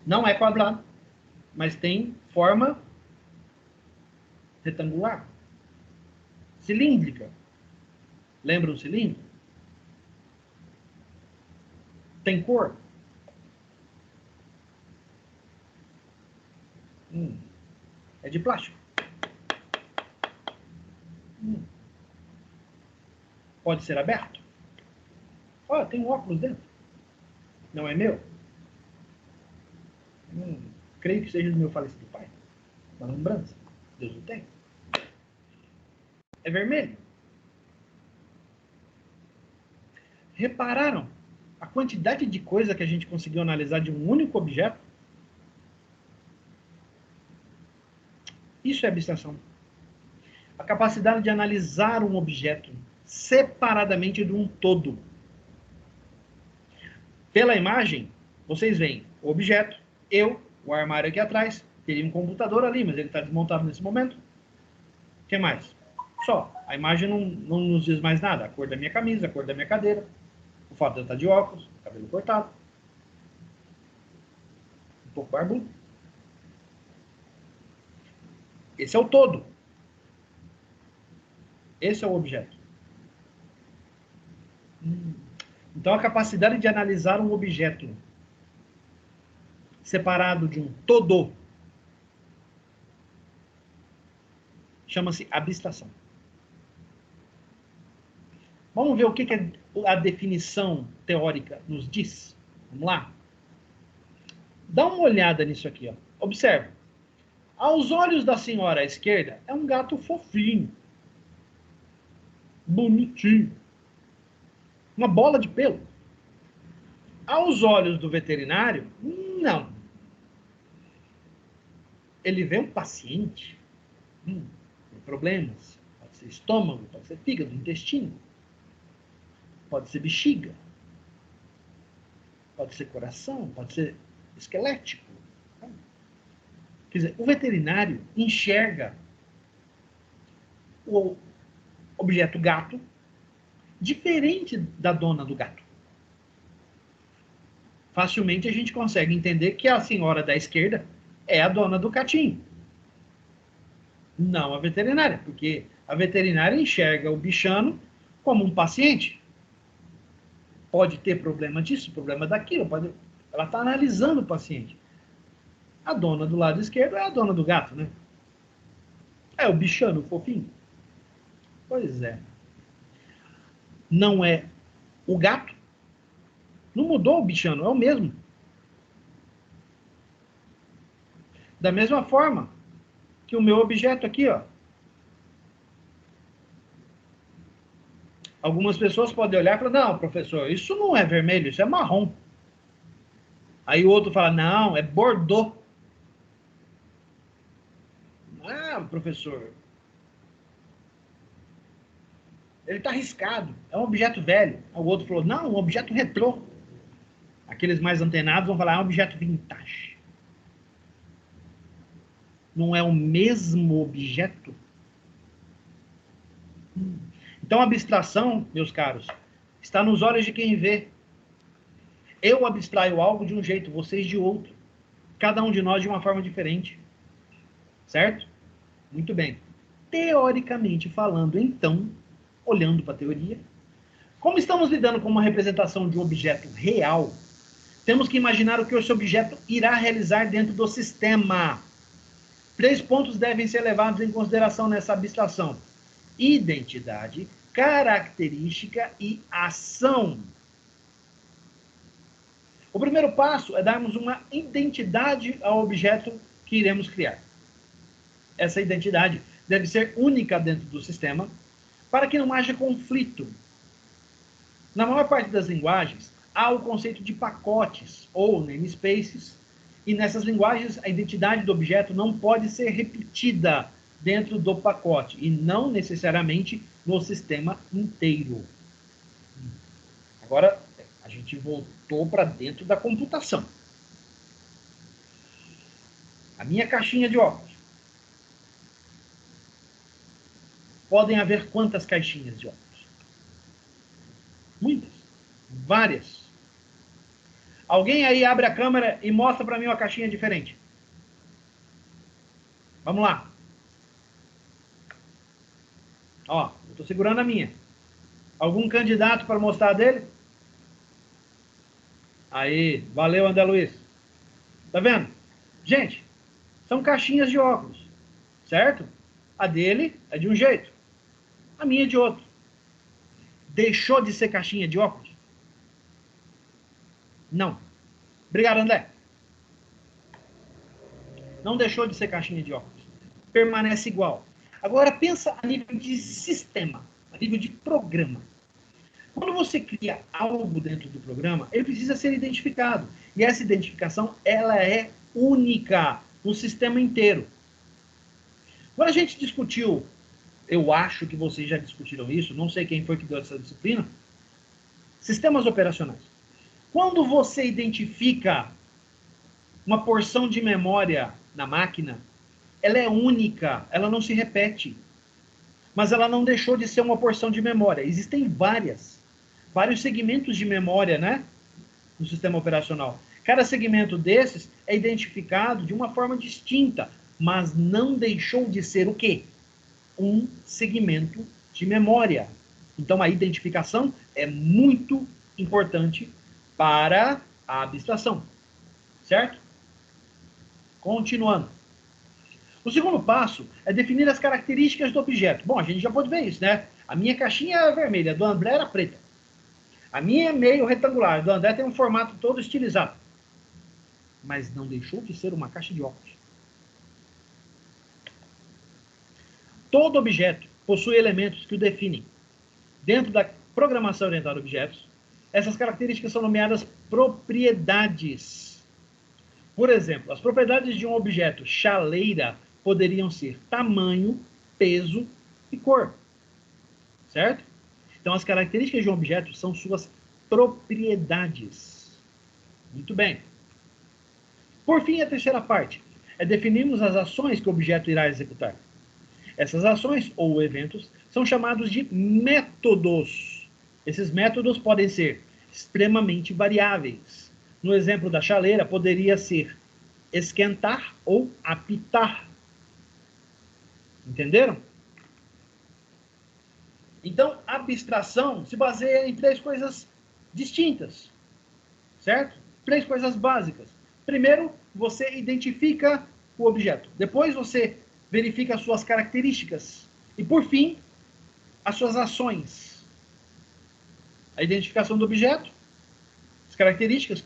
Não é quadrado, mas tem forma retangular, cilíndrica. Lembra um cilindro? Tem cor? É de plástico. Pode ser aberto? Olha, tem um óculos dentro. Não é meu? Creio que seja do meu falecido pai. Uma lembrança. Deus o tem. É vermelho. Repararam a quantidade de coisa que a gente conseguiu analisar de um único objeto? Isso é abstração. A capacidade de analisar um objeto separadamente de um todo. Pela imagem, vocês veem o objeto, o armário aqui atrás, teria um computador ali, mas ele está desmontado nesse momento. O que mais? Só. A imagem não nos diz mais nada. A cor da minha camisa, a cor da minha cadeira, o fato de eu estar de óculos, cabelo cortado, um pouco barbudo. Esse é o todo. Esse é o objeto. Então, a capacidade de analisar um objeto separado de um todo chama-se abstração. Vamos ver o que a definição teórica nos diz. Vamos lá? Dá uma olhada nisso aqui. Ó. Observe. Aos olhos da senhora à esquerda, é um gato fofinho. Bonitinho. Uma bola de pelo. Aos olhos do veterinário, não. ele vê um paciente com problemas. Pode ser estômago, pode ser fígado, intestino, pode ser bexiga, pode ser coração, pode ser esquelético. Quer dizer, o veterinário enxerga o objeto gato diferente da dona do gato. Facilmente a gente consegue entender que a senhora da esquerda é a dona do gatinho. Não a veterinária, porque a veterinária enxerga o bichano como um paciente. Pode ter problema disso, problema daquilo, ela está analisando o paciente. A dona do lado esquerdo é a dona do gato, né? É o bichano fofinho. Pois é. Não é o gato. Não mudou o bichano, é o mesmo. Da mesma forma que o meu objeto aqui, ó. Algumas pessoas podem olhar e falar, não, professor, isso não é vermelho, isso é marrom. Aí o outro fala, não, é bordô. Ah, professor, ele está arriscado, é um objeto velho. O outro falou, não, um objeto retrô. Aqueles mais antenados vão falar, é um objeto vintage. Não é o mesmo objeto? Então, a abstração, meus caros, está nos olhos de quem vê. Eu abstraio algo de um jeito, vocês de outro. Cada um de nós de uma forma diferente. Certo? Muito bem. Teoricamente falando, então, olhando para a teoria, como estamos lidando com uma representação de um objeto real, temos que imaginar o que esse objeto irá realizar dentro do sistema. 3 pontos devem ser levados em consideração nessa abstração: identidade, característica e ação. O primeiro passo é darmos uma identidade ao objeto que iremos criar. Essa identidade deve ser única dentro do sistema, para que não haja conflito. Na maior parte das linguagens, há o conceito de pacotes, ou namespaces, e nessas linguagens a identidade do objeto não pode ser repetida dentro do pacote, e não necessariamente no sistema inteiro. Agora, a gente voltou para dentro da computação. A minha caixinha de óculos. Podem haver quantas caixinhas de óculos? Muitas. Várias. Alguém aí abre a câmera e mostra para mim uma caixinha diferente. Vamos lá. Ó, eu estou segurando a minha. Algum candidato para mostrar a dele? Aí, valeu, André Luiz. Tá vendo? Gente, são caixinhas de óculos, certo? A dele é de um jeito, a minha é de outro. Deixou de ser caixinha de óculos? Não. Obrigado, André. Não deixou de ser caixinha de óculos. Permanece igual. Agora pensa a nível de sistema, a nível de programa. Quando você cria algo dentro do programa, ele precisa ser identificado. E essa identificação, ela é única no sistema inteiro. Quando a gente discutiu, eu acho que vocês já discutiram isso, não sei quem foi que deu essa disciplina, sistemas operacionais. Quando você identifica uma porção de memória na máquina, ela é única, ela não se repete. Mas ela não deixou de ser uma porção de memória. Existem vários segmentos de memória, né, no sistema operacional. Cada segmento desses é identificado de uma forma distinta, mas não deixou de ser o quê? Um segmento de memória. Então, a identificação é muito importante para a abstração. Certo? Continuando. O segundo passo é definir as características do objeto. Bom, a gente já pode ver isso, né? A minha caixinha é vermelha, a do André era preta. A minha é meio retangular, a do André tem um formato todo estilizado. Mas não deixou de ser uma caixa de óculos. Todo objeto possui elementos que o definem. Dentro da programação orientada a objetos, essas características são nomeadas propriedades. Por exemplo, as propriedades de um objeto chaleira poderiam ser tamanho, peso e cor. Certo? Então, as características de um objeto são suas propriedades. Muito bem. Por fim, a terceira parte é definirmos as ações que o objeto irá executar. Essas ações ou eventos são chamados de métodos. Esses métodos podem ser extremamente variáveis. No exemplo da chaleira, poderia ser esquentar ou apitar. Entenderam? Então, a abstração se baseia em 3 coisas distintas, certo? 3 coisas básicas. Primeiro, você identifica o objeto. Depois, você verifica as suas características. E, por fim, as suas ações. A identificação do objeto, as características,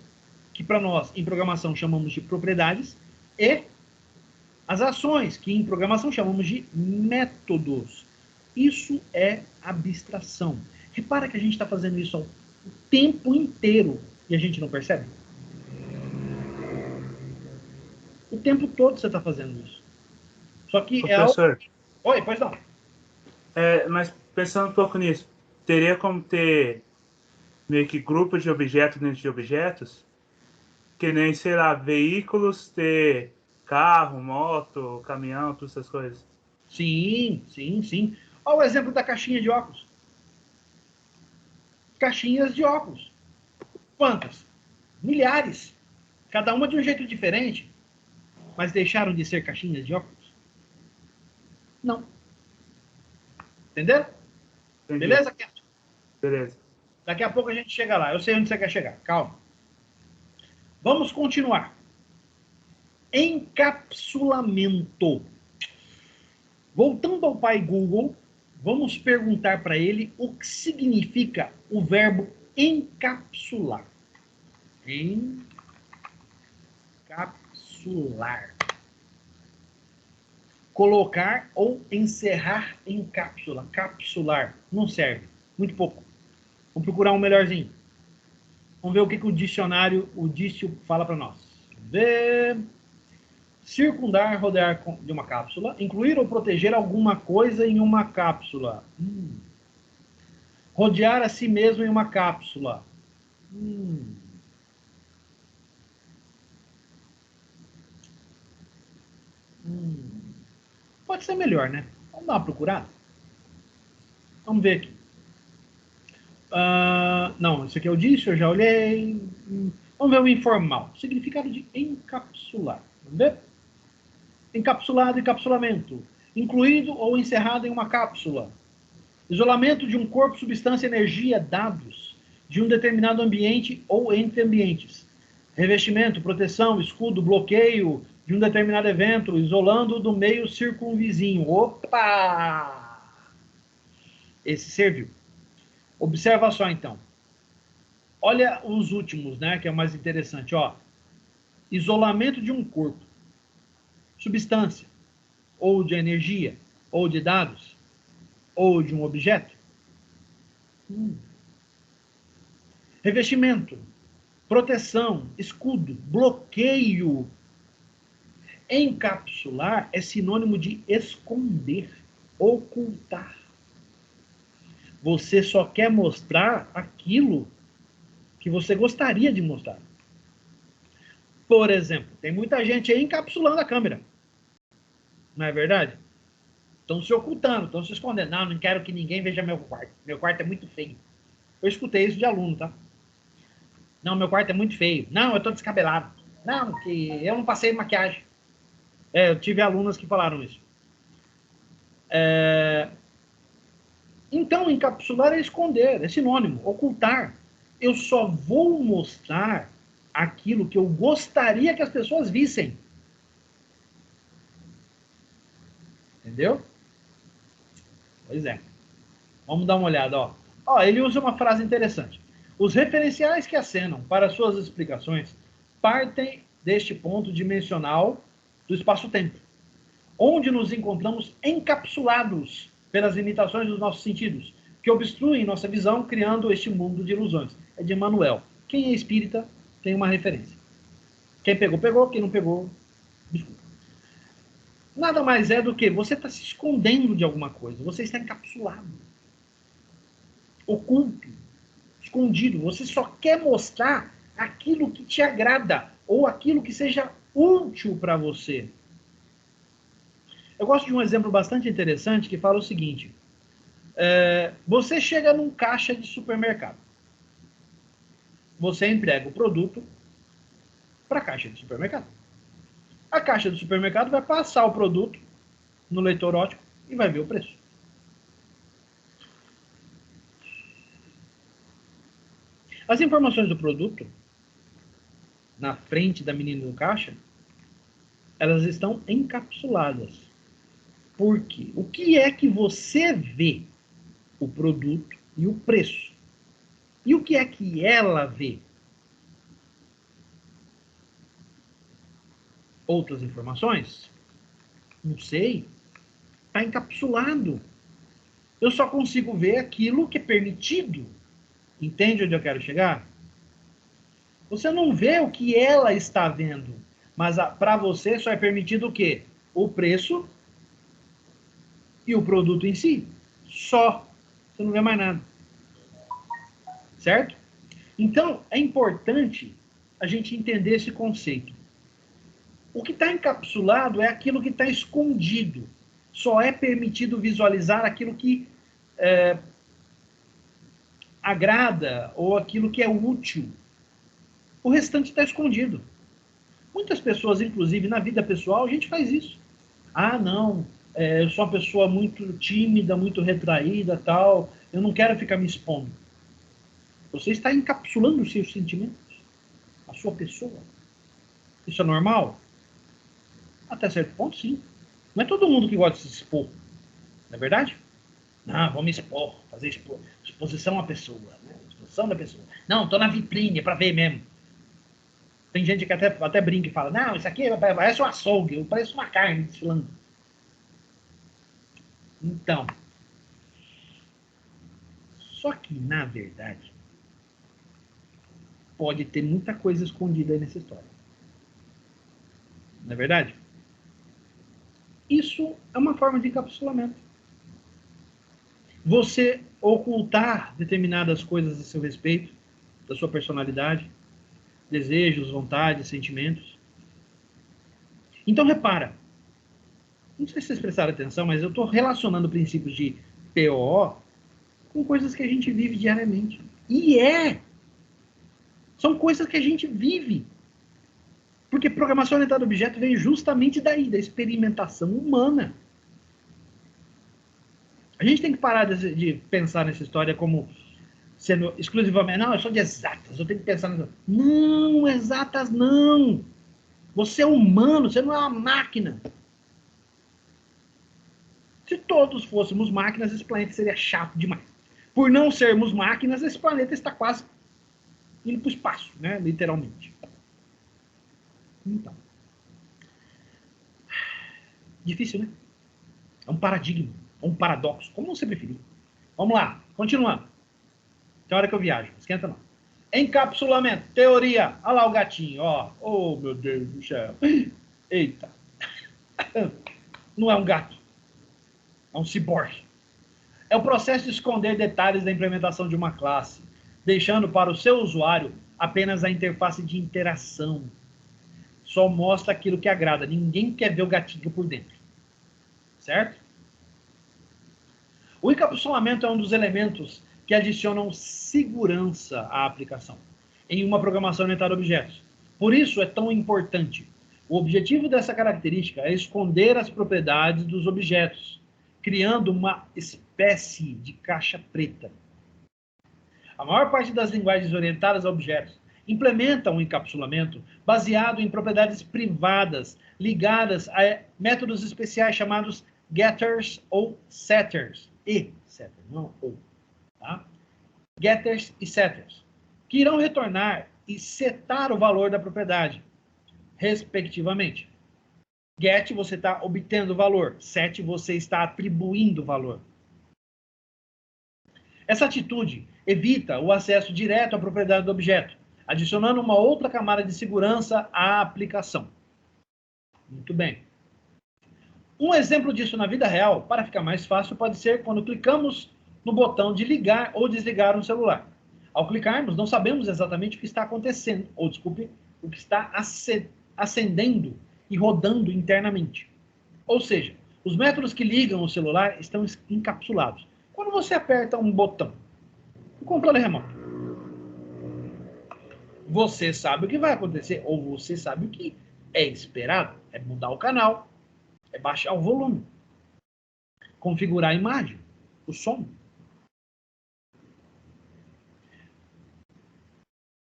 que para nós, em programação, chamamos de propriedades, e as ações, que em programação chamamos de métodos. Isso é abstração. Repara que a gente está fazendo isso o tempo inteiro e a gente não percebe? O tempo todo você está fazendo isso. Só que Professor, é algo... Oi, pois não. mas pensando um pouco nisso, teria como ter meio que grupos de objetos dentro de objetos? Que nem, sei lá, veículos, ter carro, moto, caminhão, todas essas coisas. Sim, sim, sim. Olha o exemplo da caixinha de óculos. Caixinhas de óculos. Quantas? Milhares. Cada uma de um jeito diferente. Mas deixaram de ser caixinhas de óculos? Não. Entenderam? Entendi. Beleza, Keto? Beleza. Daqui a pouco a gente chega lá. Eu sei onde você quer chegar. Calma. Vamos continuar. Encapsulamento. Voltando ao pai Google, vamos perguntar para ele o que significa o verbo encapsular. Encapsular. Colocar ou encerrar em cápsula. Capsular. Não serve. Muito pouco. Vamos procurar um melhorzinho. Vamos ver o que o dicionário, o dício, fala para nós. Ver. Circundar, rodear de uma cápsula. Incluir ou proteger alguma coisa em uma cápsula. Rodear a si mesmo em uma cápsula. Pode ser melhor, né? Vamos dar uma procurada. Vamos ver aqui. Não, isso aqui eu disse, eu já olhei. Vamos ver o informal. Significado de encapsular. Vamos ver? Encapsulado, encapsulamento. Incluído ou encerrado em uma cápsula. Isolamento de um corpo, substância, energia, dados de um determinado ambiente ou entre ambientes. Revestimento, proteção, escudo, bloqueio de um determinado evento, isolando do meio circunvizinho. Opa! Esse serviu. Observa só, então. Olha os últimos, né, que é o mais interessante. Ó. Isolamento de um corpo, substância, ou de energia, ou de dados, ou de um objeto. Revestimento, proteção, escudo, bloqueio. Encapsular é sinônimo de esconder, ocultar. Você só quer mostrar aquilo que você gostaria de mostrar. Por exemplo, tem muita gente aí encapsulando a câmera. Não é verdade? Estão se ocultando, estão se escondendo. Não, não quero que ninguém veja meu quarto. Meu quarto é muito feio. Eu escutei isso de aluno, tá? Não, meu quarto é muito feio. Não, eu estou descabelado. Não, que eu não passei maquiagem. Eu tive alunas que falaram isso. Então, encapsular é esconder, é sinônimo, ocultar. Eu só vou mostrar aquilo que eu gostaria que as pessoas vissem. Entendeu? Pois é. Vamos dar uma olhada, ó. Ele usa uma frase interessante. Os referenciais que acenam para suas explicações partem deste ponto dimensional do espaço-tempo, onde nos encontramos encapsulados pelas limitações dos nossos sentidos, que obstruem nossa visão, criando este mundo de ilusões. É de Emmanuel. Quem é espírita tem uma referência. Quem pegou, pegou. Quem não pegou, desculpa. Nada mais é do que você está se escondendo de alguma coisa. Você está encapsulado. Oculto. Escondido. Você só quer mostrar aquilo que te agrada. Ou aquilo que seja útil para você. Eu gosto de um exemplo bastante interessante que fala o seguinte. Você chega num caixa de supermercado. Você entrega o produto para a caixa de supermercado. A caixa do supermercado vai passar o produto no leitor óptico e vai ver o preço. As informações do produto, na frente da menina do caixa, elas estão encapsuladas. Por quê? O que é que você vê? O produto e o preço. E o que é que ela vê? Outras informações? Não sei. Está encapsulado. Eu só consigo ver aquilo que é permitido. Entende onde eu quero chegar? Você não vê o que ela está vendo. Mas para você só é permitido o quê? O preço e o produto em si. Só. Você não vê mais nada. Certo? Então, é importante a gente entender esse conceito. O que está encapsulado é aquilo que está escondido. Só é permitido visualizar aquilo que agrada ou aquilo que é útil. O restante está escondido. Muitas pessoas, inclusive na vida pessoal, a gente faz isso. Ah, não, eu sou uma pessoa muito tímida, muito retraída, tal. Eu não quero ficar me expondo. Você está encapsulando os seus sentimentos, a sua pessoa. Isso é normal? Até certo ponto, sim. Não é todo mundo que gosta de se expor. Não é verdade? Não, vou me expor, fazer exposição à pessoa. Né? Exposição da pessoa. Não, estou na vitrine, é para ver mesmo. Tem gente que até brinca e fala, não, isso aqui parece um açougue, parece uma carne desfilando. Então, só que, na verdade, pode ter muita coisa escondida aí nessa história. Não é verdade? Isso é uma forma de encapsulamento. Você ocultar determinadas coisas a seu respeito, da sua personalidade, desejos, vontades, sentimentos. Então, repara. Não sei se vocês prestaram atenção, mas eu estou relacionando princípios de PO com coisas que a gente vive diariamente. E são coisas que a gente vive. Porque programação orientada a objeto veio justamente daí, da experimentação humana. A gente tem que parar de pensar nessa história como sendo exclusivamente, não, eu sou de exatas, eu tenho que pensar nisso. Não, exatas não. Você é humano, você não é uma máquina. Se todos fôssemos máquinas, esse planeta seria chato demais. Por não sermos máquinas, esse planeta está quase indo para o espaço, né? Literalmente. Então. Difícil, né? É um paradigma, é um paradoxo, como você preferir. Vamos lá, continuando. Tem hora que eu viajo, esquenta não. Encapsulamento, teoria. Olha lá o gatinho, ó. Oh, meu Deus do céu. Eita. Não é um gato. É um ciborgue. É o processo de esconder detalhes da implementação de uma classe, deixando para o seu usuário apenas a interface de interação. Só mostra aquilo que agrada. Ninguém quer ver o gatinho por dentro. Certo? O encapsulamento é um dos elementos que adicionam segurança à aplicação em uma programação orientada a objetos. Por isso é tão importante. O objetivo dessa característica é esconder as propriedades dos objetos, criando uma espécie de caixa preta. A maior parte das linguagens orientadas a objetos implementam um encapsulamento baseado em propriedades privadas ligadas a métodos especiais chamados getters ou setters. Setters, não ou. Tá? Getters e setters, que irão retornar e setar o valor da propriedade, respectivamente. Get, você está obtendo valor. Set, você está atribuindo valor. Essa atitude evita o acesso direto à propriedade do objeto, adicionando uma outra camada de segurança à aplicação. Muito bem. Um exemplo disso na vida real, para ficar mais fácil, pode ser quando clicamos no botão de ligar ou desligar um celular. Ao clicarmos, não sabemos exatamente o que está acontecendo, ou desculpe, o que está acendendo e rodando internamente. Ou seja, os métodos que ligam o celular estão encapsulados. Quando você aperta um botão, o controle remoto, você sabe o que vai acontecer, ou você sabe o que é esperado. É mudar o canal, é baixar o volume, configurar a imagem, o som.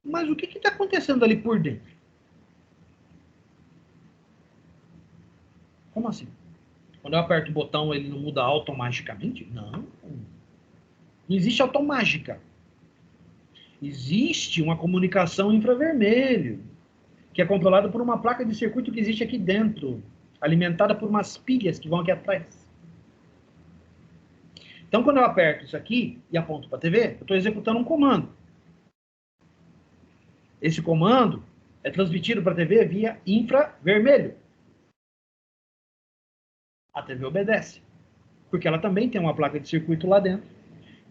Mas o que está acontecendo ali por dentro? Como assim? Quando eu aperto o botão, ele não muda automaticamente? Não. Não existe automágica. Existe uma comunicação infravermelho, que é controlada por uma placa de circuito que existe aqui dentro, alimentada por umas pilhas que vão aqui atrás. Então, quando eu aperto isso aqui e aponto para a TV, eu estou executando um comando. Esse comando é transmitido para a TV via infravermelho. A TV obedece, porque ela também tem uma placa de circuito lá dentro,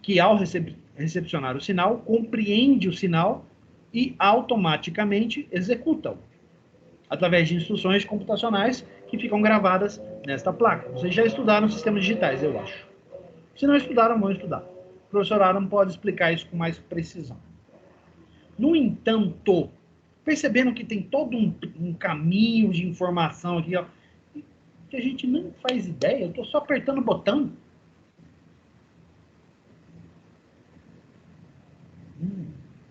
que ao recepcionar o sinal, compreende o sinal e automaticamente executa-o, através de instruções computacionais que ficam gravadas nesta placa. Vocês já estudaram sistemas digitais, eu acho. Se não estudaram, vão estudar. O professor Aaron pode explicar isso com mais precisão. No entanto, percebendo que tem todo um caminho de informação aqui, ó, que a gente não faz ideia, eu estou só apertando o botão.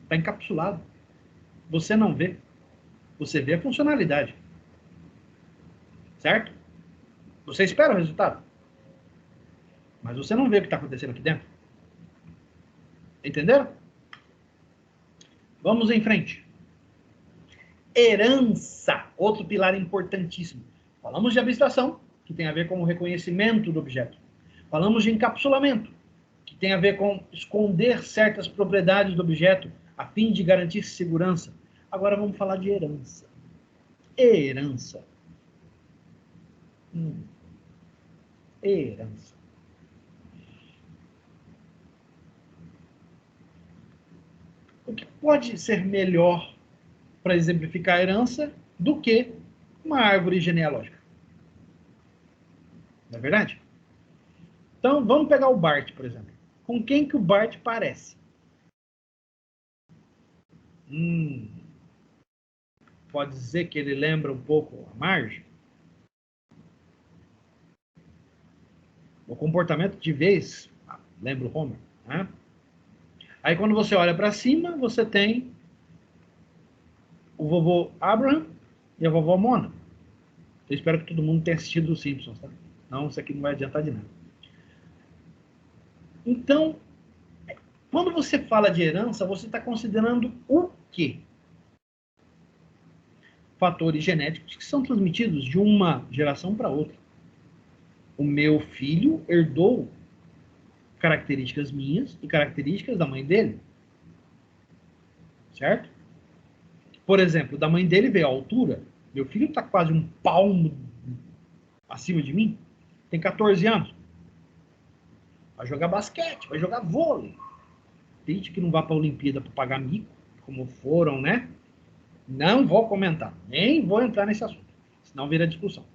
Está encapsulado. Você não vê. Você vê a funcionalidade. Certo? Você espera o resultado. Mas você não vê o que está acontecendo aqui dentro. Entenderam? Vamos em frente. Herança. Outro pilar importantíssimo. Falamos de abstração, que tem a ver com o reconhecimento do objeto. Falamos de encapsulamento, que tem a ver com esconder certas propriedades do objeto a fim de garantir segurança. Agora vamos falar de herança. Herança. Herança. O que pode ser melhor para exemplificar a herança do que uma árvore genealógica? Não é verdade? Então, vamos pegar o Bart, por exemplo. Com quem que o Bart parece? Pode dizer que ele lembra um pouco a Marge? O comportamento de vez lembra o Homer, né? Aí quando você olha para cima, você tem o vovô Abraham e a vovó Mona. Eu espero que todo mundo tenha assistido os Simpsons, tá? Não, isso aqui não vai adiantar de nada. Então, quando você fala de herança, você está considerando o quê? Fatores genéticos que são transmitidos de uma geração para outra. O meu filho herdou características minhas e características da mãe dele. Certo? Por exemplo, da mãe dele veio a altura. Meu filho está quase um palmo acima de mim. Tem 14 anos. Vai jogar basquete, vai jogar vôlei. Tem gente que não vai para a Olimpíada para pagar mico, como foram, né? Não vou comentar, nem vou entrar nesse assunto, senão vira discussão.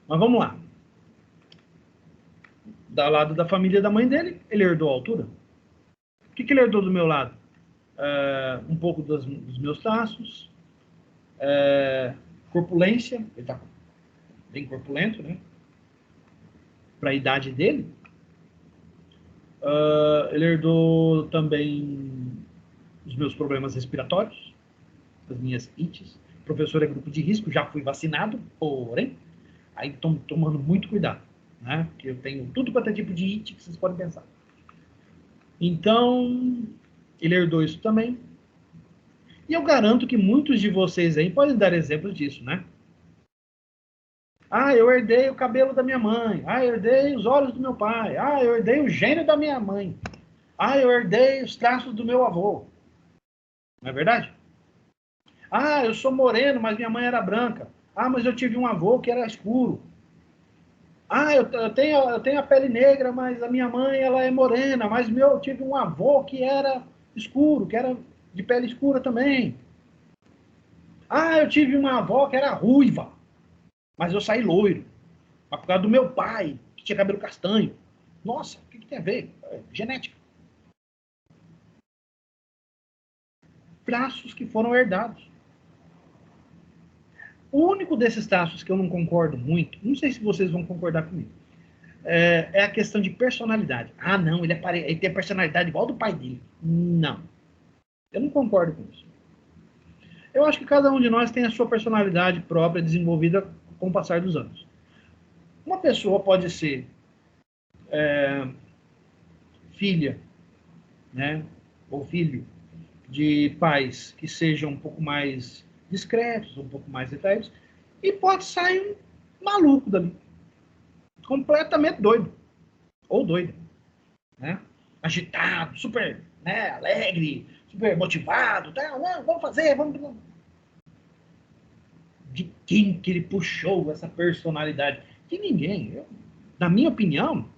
Mas vamos lá. Do lado da família da mãe dele, ele herdou a altura. O que ele herdou do meu lado? Um pouco dos meus traços, corpulência, ele está bem corpulento, né? Para a idade dele. Ele herdou também os meus problemas respiratórios, as minhas ites. O professor é grupo de risco, já fui vacinado, porém, aí estou tomando muito cuidado, né? Porque eu tenho tudo quanto é tipo de it que vocês podem pensar. Então, ele herdou isso também. E eu garanto que muitos de vocês aí podem dar exemplos disso, né? Ah, eu herdei o cabelo da minha mãe. Ah, eu herdei os olhos do meu pai. Ah, eu herdei o gênio da minha mãe. Ah, eu herdei os traços do meu avô. Não é verdade? Ah, eu sou moreno, mas minha mãe era branca. Ah, mas eu tive um avô que era escuro. Ah, eu tenho a pele negra, mas a minha mãe ela é morena, mas eu tive um avô que era escuro, que era de pele escura também. Ah, eu tive uma avó que era ruiva, mas eu saí loiro. Mas por causa do meu pai, que tinha cabelo castanho. Nossa, o que tem a ver? É genética. Traços que foram herdados. O único desses traços que eu não concordo muito, não sei se vocês vão concordar comigo, é a questão de personalidade. Ah, não, ele tem a personalidade igual do pai dele. Não. Eu não concordo com isso. Eu acho que cada um de nós tem a sua personalidade própria desenvolvida com o passar dos anos. Uma pessoa pode ser filha, né, ou filho de pais que sejam um pouco mais discretos, um pouco mais retraídos, e pode sair um maluco dali. Completamente doido. Ou doida. Né? Agitado, super, né, alegre, super motivado. Tá, não, vamos fazer, vamos... De quem que ele puxou essa personalidade? De ninguém. Na minha opinião,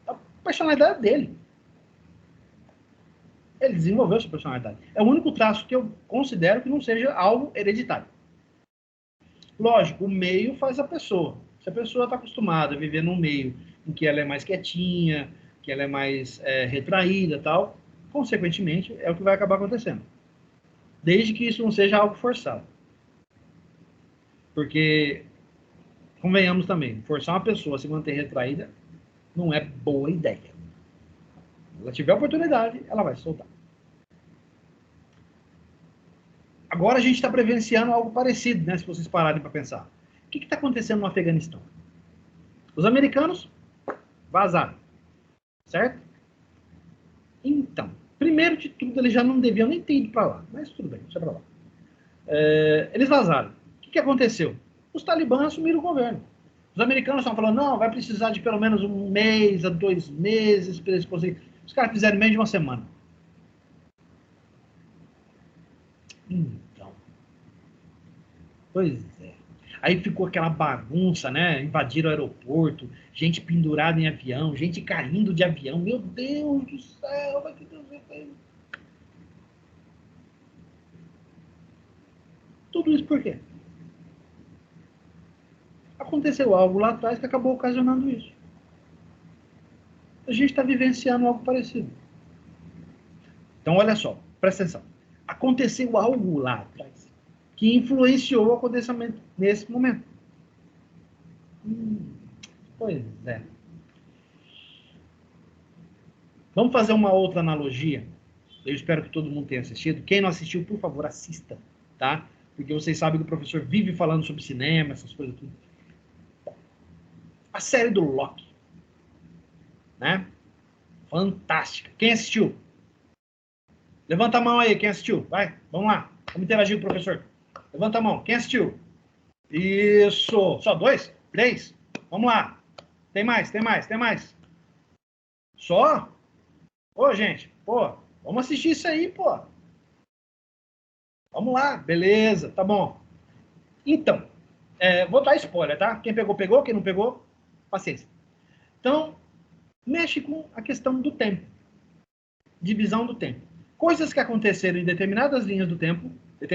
a personalidade dele. Ele desenvolveu essa personalidade. É o único traço que eu considero que não seja algo hereditário. Lógico, o meio faz a pessoa. Se a pessoa está acostumada a viver num meio em que ela é mais quietinha, que ela é mais retraída e tal, consequentemente, é o que vai acabar acontecendo. Desde que isso não seja algo forçado. Porque, convenhamos também, forçar uma pessoa a se manter retraída não é boa ideia. Se ela tiver oportunidade, ela vai se soltar. Agora a gente está presenciando algo parecido, né? Se vocês pararem para pensar. O que está acontecendo no Afeganistão? Os americanos vazaram, certo? Então, primeiro de tudo, eles já não deviam nem ter ido para lá, mas tudo bem, deixa para lá. Eles vazaram. O que aconteceu? Os talibãs assumiram o governo. Os americanos estão falando, não, vai precisar de pelo menos 1 mês a 2 meses para eles conseguirem. Os caras fizeram menos de 1 semana. Então, pois é. Aí ficou aquela bagunça, né? Invadiram o aeroporto, gente pendurada em avião, gente caindo de avião. Meu Deus do céu, vai que Deus vai. Tudo isso por quê? Aconteceu algo lá atrás que acabou ocasionando isso. A gente está vivenciando algo parecido. Então, olha só, presta atenção. Aconteceu algo lá atrás que influenciou o acontecimento nesse momento. Pois é. Vamos fazer uma outra analogia. Eu espero que todo mundo tenha assistido. Quem não assistiu, por favor, assista, tá? Porque vocês sabem que o professor vive falando sobre cinema, essas coisas tudo. A série do Loki, né? Fantástica. Quem assistiu? Levanta a mão aí, quem assistiu? Vai, vamos lá. Vamos interagir com o professor. Levanta a mão. Quem assistiu? Isso. Só 2? 3? Vamos lá. Tem mais, tem mais, tem mais. Só? Ô, gente, pô, vamos assistir isso aí, pô. Vamos lá, beleza, tá bom. Então, vou dar spoiler, tá? Quem pegou, pegou. Quem não pegou, paciência. Então, mexe com a questão do tempo. Divisão do tempo. Coisas que aconteceram em determinadas linhas do tempo, em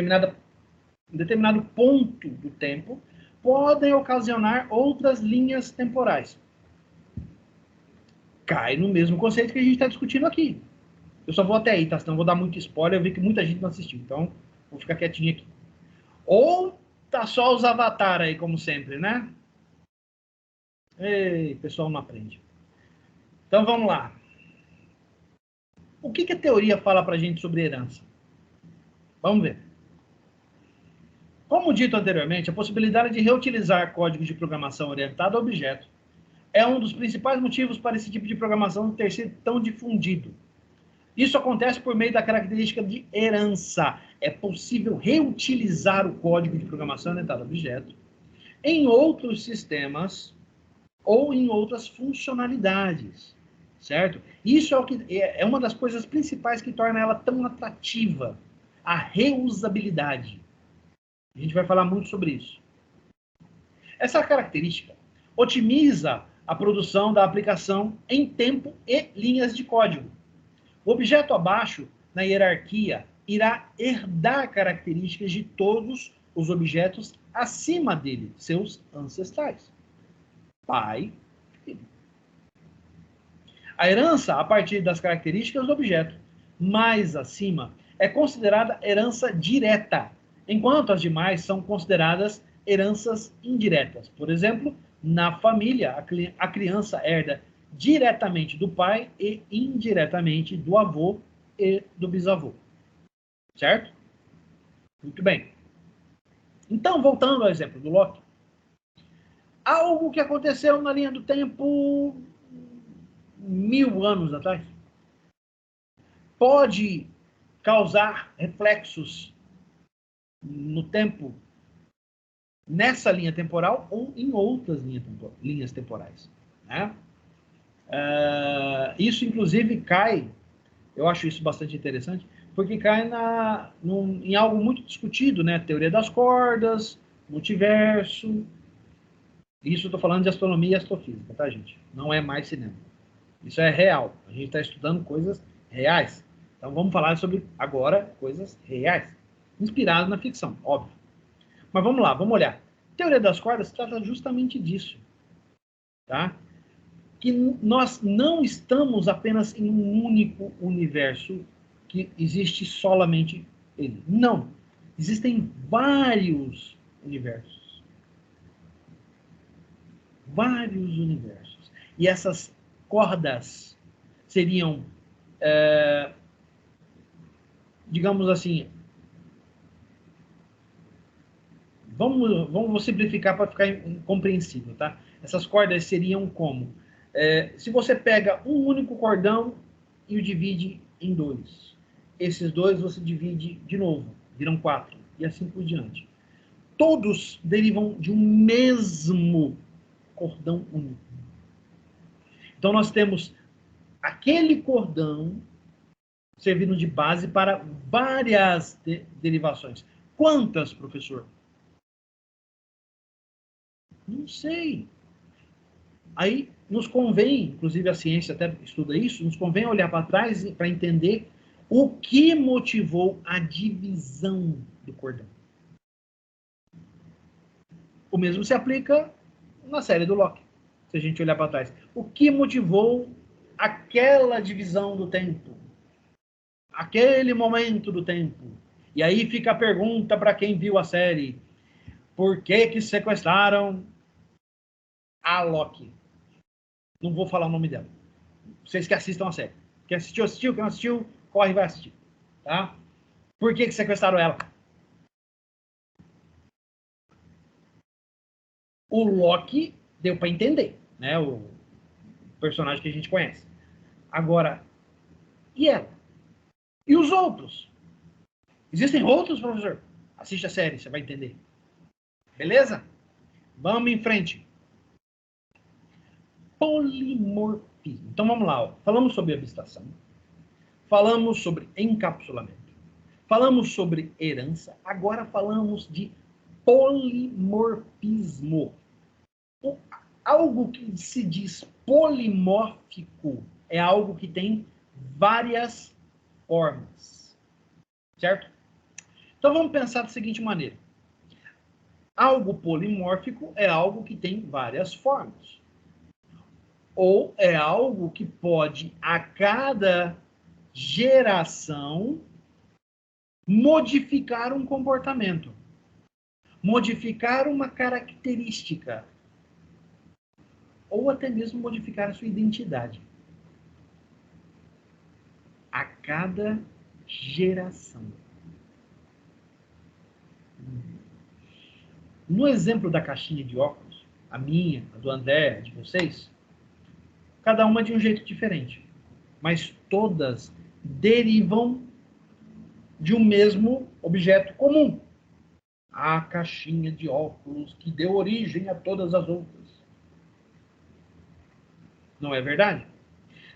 determinado ponto do tempo, podem ocasionar outras linhas temporais. Cai no mesmo conceito que a gente está discutindo aqui. Eu só vou até aí, tá? Senão eu vou dar muito spoiler, eu vi que muita gente não assistiu, então vou ficar quietinho aqui. Ou tá só os avatar aí, como sempre, né? Ei, pessoal não aprende. Então vamos lá. O que a teoria fala pra gente sobre herança? Vamos ver. Como dito anteriormente, a possibilidade de reutilizar códigos de programação orientado a objeto é um dos principais motivos para esse tipo de programação ter sido tão difundido. Isso acontece por meio da característica de herança. É possível reutilizar o código de programação orientado a objeto em outros sistemas ou em outras funcionalidades, certo? Isso é uma das coisas principais que torna ela tão atrativa. a reusabilidade. A gente vai falar muito sobre isso. Essa característica otimiza a produção da aplicação em tempo e linhas de código. O objeto abaixo, na hierarquia, irá herdar características de todos os objetos acima dele, seus ancestrais. Pai, filho. A herança, a partir das características do objeto mais acima, é considerada herança direta, enquanto as demais são consideradas heranças indiretas. Por exemplo, na família, a criança herda diretamente do pai e indiretamente do avô e do bisavô. Certo? Muito bem. Então, voltando ao exemplo do Locke, algo que aconteceu na linha do tempo 1000 anos atrás pode causar reflexos no tempo nessa linha temporal ou em outras linhas temporais. Né? Isso, inclusive, cai, eu acho isso bastante interessante, porque cai em algo muito discutido, né? Teoria das cordas, multiverso. Isso eu estou falando de astronomia e astrofísica, tá, gente? Não é mais cinema. Isso é real. A gente está estudando coisas reais. Então vamos falar sobre, agora, coisas reais. Inspiradas na ficção, óbvio. Mas vamos lá, vamos olhar. Teoria das cordas trata justamente disso. Tá? Que nós não estamos apenas em um único universo que existe solamente ele. Não. Existem vários universos. Vários universos. E essas cordas seriam, digamos assim, vamos simplificar para ficar compreensível, tá? Essas cordas seriam como? Se você pega um único cordão e o divide em dois. Esses dois você divide de novo, viram 4, e assim por diante. Todos derivam de um mesmo cordão único. Então nós temos aquele cordão servindo de base para várias derivações. Quantas, professor? Não sei. Aí nos convém, inclusive a ciência até estuda isso, nos convém olhar para trás para entender o que motivou a divisão do cordão. O mesmo se aplica na série do Locke, se a gente olhar para trás. O que motivou aquela divisão do tempo? Aquele momento do tempo. E aí fica a pergunta para quem viu a série. Por que sequestraram a Locke? Não vou falar o nome dela. Vocês que assistam a série. Quem assistiu, assistiu. Quem não assistiu, corre e vai assistir. Tá? Por que sequestraram ela? O Locke deu para entender, né? O personagem que a gente conhece. Agora, e ela? E os outros? Existem outros, professor? Assiste a série, você vai entender. Beleza? Vamos em frente. Polimorfismo. Então vamos lá. Ó. Falamos sobre abstração. Falamos sobre encapsulamento. Falamos sobre herança. Agora falamos de polimorfismo. Algo que se diz polimórfico é algo que tem várias formas. Certo? Então vamos pensar da seguinte maneira. Algo polimórfico é algo que tem várias formas. Ou é algo que pode, a cada geração, modificar um comportamento. Modificar uma característica. Ou até mesmo modificar a sua identidade. A cada geração. No exemplo da caixinha de óculos, a minha, a do André, a de vocês, cada uma de um jeito diferente. Mas todas derivam de um mesmo objeto comum. A caixinha de óculos que deu origem a todas as outras. Não é verdade?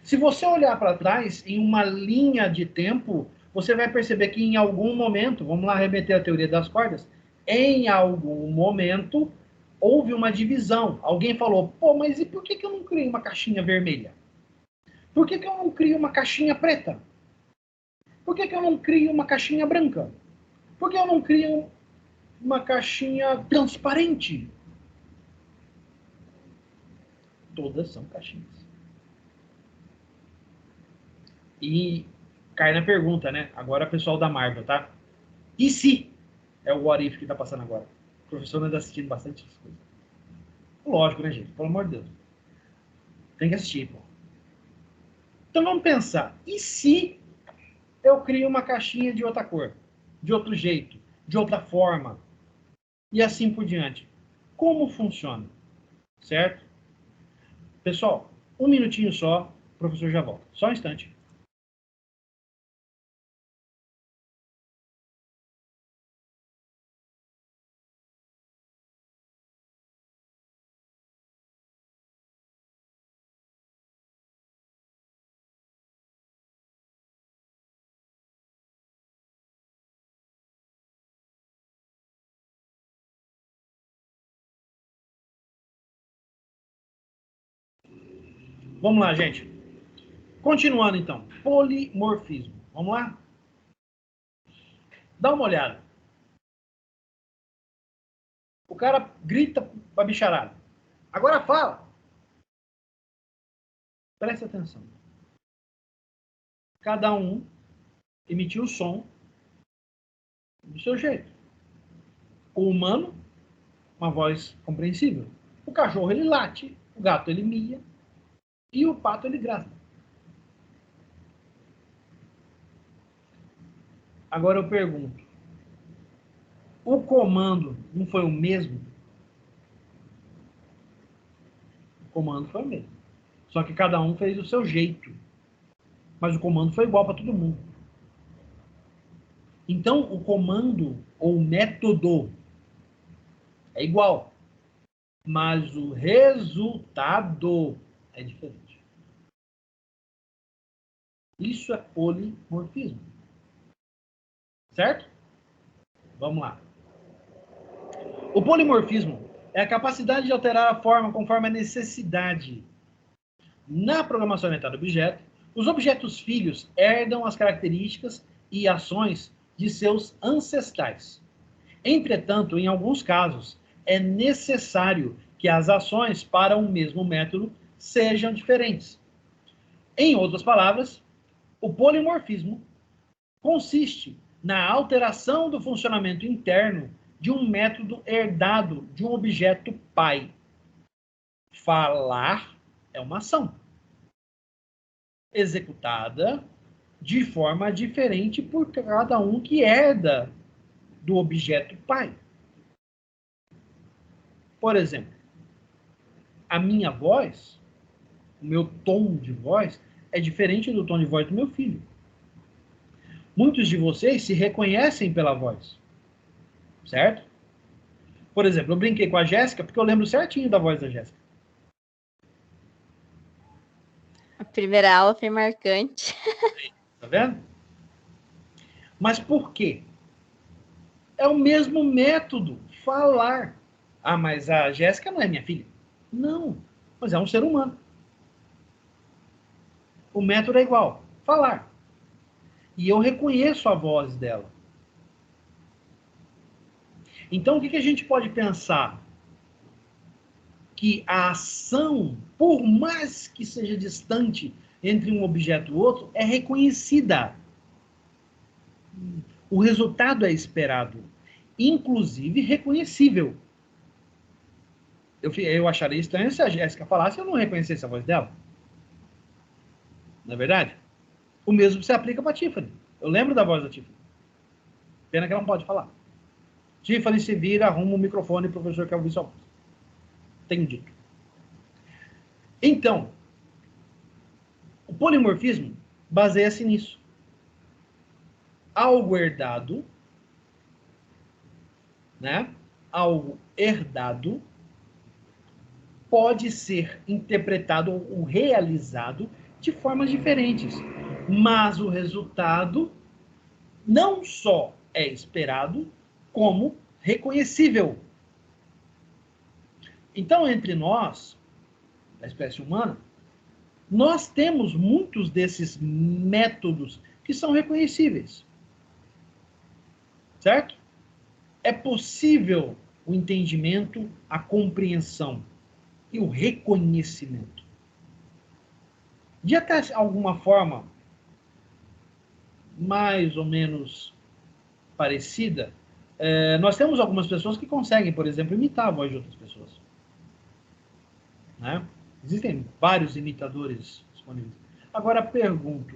Se você olhar para trás, em uma linha de tempo, você vai perceber que em algum momento, vamos lá remeter à teoria das cordas, em algum momento houve uma divisão. Alguém falou, pô, mas e por que eu não crio uma caixinha vermelha? Por que eu não crio uma caixinha preta? Por que eu não crio uma caixinha branca? Por que eu não crio uma caixinha transparente? Todas são caixinhas. E cai na pergunta, né? Agora pessoal da Marvel, tá? E se? É o what if que tá passando agora. O professor anda assistindo bastante essas coisas. Lógico, né, gente? Pelo amor de Deus. Tem que assistir, pô. Então vamos pensar. E se eu crio uma caixinha de outra cor? De outro jeito? De outra forma? E assim por diante. Como funciona? Certo? Pessoal, um minutinho só. O professor já volta. Só um instante. Vamos lá, gente. Continuando, então. Polimorfismo. Vamos lá? Dá uma olhada. O cara grita pra bicharada. Agora fala. Presta atenção. Cada um emitiu o som do seu jeito. O humano, uma voz compreensível. O cachorro, ele late. O gato, ele mia. E o pato, ele grata. Agora eu pergunto. O comando não foi o mesmo? O comando foi o mesmo. Só que cada um fez do seu jeito. Mas o comando foi igual para todo mundo. Então, o comando ou método é igual. Mas o resultado é diferente. Isso é polimorfismo. Certo? Vamos lá. O polimorfismo é a capacidade de alterar a forma conforme a necessidade. Na programação orientada a objeto, os objetos filhos herdam as características e ações de seus ancestrais. Entretanto, em alguns casos, é necessário que as ações para um mesmo método sejam diferentes. Em outras palavras, o polimorfismo consiste na alteração do funcionamento interno de um método herdado de um objeto pai. Falar é uma ação executada de forma diferente por cada um que herda do objeto pai. Por exemplo, a minha voz, o meu tom de voz, é diferente do tom de voz do meu filho. Muitos de vocês se reconhecem pela voz. Certo? Por exemplo, eu brinquei com a Jéssica porque eu lembro certinho da voz da Jéssica. A primeira aula foi marcante. Tá vendo? Mas por quê? É o mesmo método, falar. Ah, mas a Jéssica não é minha filha. Não, mas é um ser humano. O método é igual, falar. E eu reconheço a voz dela. Então, o que a gente pode pensar? Que a ação, por mais que seja distante entre um objeto e outro, é reconhecida. O resultado é esperado, inclusive reconhecível. Eu acharia estranho se a Jéssica falasse e eu não reconhecesse a voz dela. Não é verdade? O mesmo se aplica para a Tiffany. Eu lembro da voz da Tiffany. Pena que ela não pode falar. Tiffany, se vira, arruma o microfone e o professor quer ouvir sua voz. Tenho dito. Então, o polimorfismo baseia-se nisso. Algo herdado, né? Algo herdado pode ser interpretado ou realizado de formas diferentes, mas o resultado não só é esperado, como reconhecível. Então, entre nós, da espécie humana, nós temos muitos desses métodos que são reconhecíveis. Certo? É possível o entendimento, a compreensão e o reconhecimento. De até alguma forma mais ou menos parecida, nós temos algumas pessoas que conseguem, por exemplo, imitar a voz de outras pessoas. Né? Existem vários imitadores disponíveis. Agora, pergunto,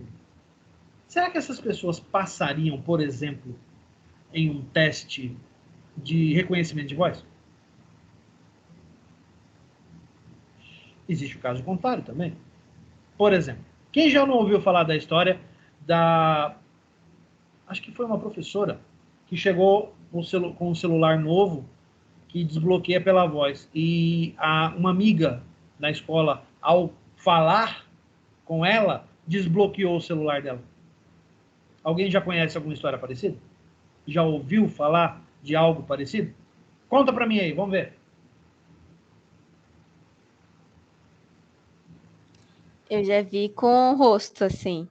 será que essas pessoas passariam, por exemplo, em um teste de reconhecimento de voz? Existe o caso contrário também. Por exemplo, quem já não ouviu falar da história da... Acho que foi uma professora que chegou com um celular novo que desbloqueia pela voz. E uma amiga na escola, ao falar com ela, desbloqueou o celular dela. Alguém já conhece alguma história parecida? Já ouviu falar de algo parecido? Conta pra mim aí, vamos ver. Eu já vi com o rosto, assim.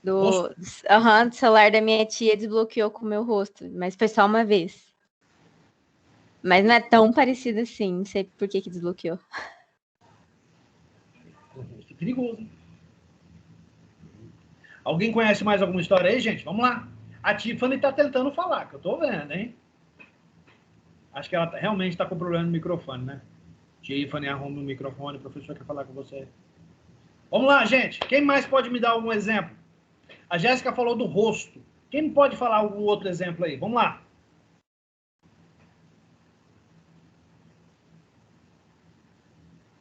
Rosto? Do celular da minha tia desbloqueou com o meu rosto, mas foi só uma vez. Mas não é tão parecido assim, não sei por que desbloqueou. O rosto é perigoso, hein? Alguém conhece mais alguma história aí, gente? Vamos lá. A Tiffany tá tentando falar, que eu tô vendo, hein? Acho que ela realmente tá com problema no microfone, né? Tiffany, arruma o microfone, o professor quer falar com você. Vamos lá, gente. Quem mais pode me dar algum exemplo? A Jéssica falou do rosto. Quem pode falar algum outro exemplo aí? Vamos lá.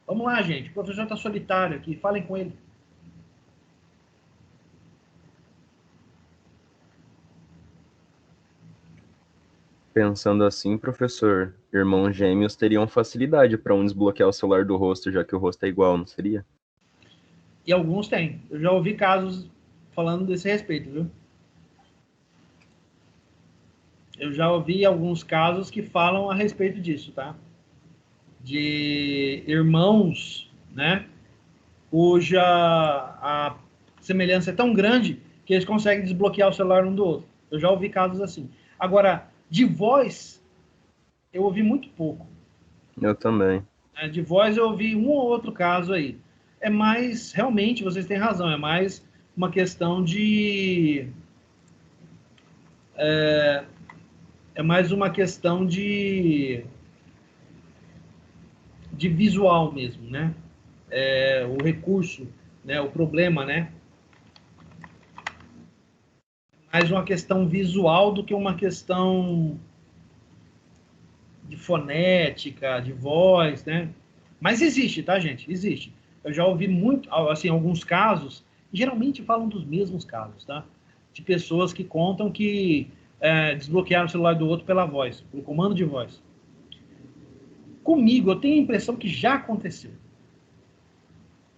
Vamos lá, gente. O professor está solitário aqui. Falem com ele. Pensando assim, professor, irmãos gêmeos teriam facilidade para um desbloquear o celular do rosto, já que o rosto é igual, não seria? E alguns têm. Eu já ouvi casos falando desse respeito, viu? Eu já ouvi alguns casos que falam a respeito disso, tá? De irmãos, né? Cuja a semelhança é tão grande que eles conseguem desbloquear o celular um do outro. Eu já ouvi casos assim. Agora, de voz, eu ouvi muito pouco. Eu também. De voz, eu ouvi um ou outro caso aí. É mais, realmente, vocês têm razão, é mais uma questão de... É mais uma questão de visual mesmo, né? O recurso, né? O problema, né? Mais uma questão visual do que uma questão de fonética, de voz, né? Mas existe, tá, gente? Existe. Eu já ouvi muito, assim, alguns casos, geralmente falam dos mesmos casos, tá? De pessoas que contam que desbloquearam o celular do outro pela voz, pelo comando de voz. Comigo, eu tenho a impressão que já aconteceu.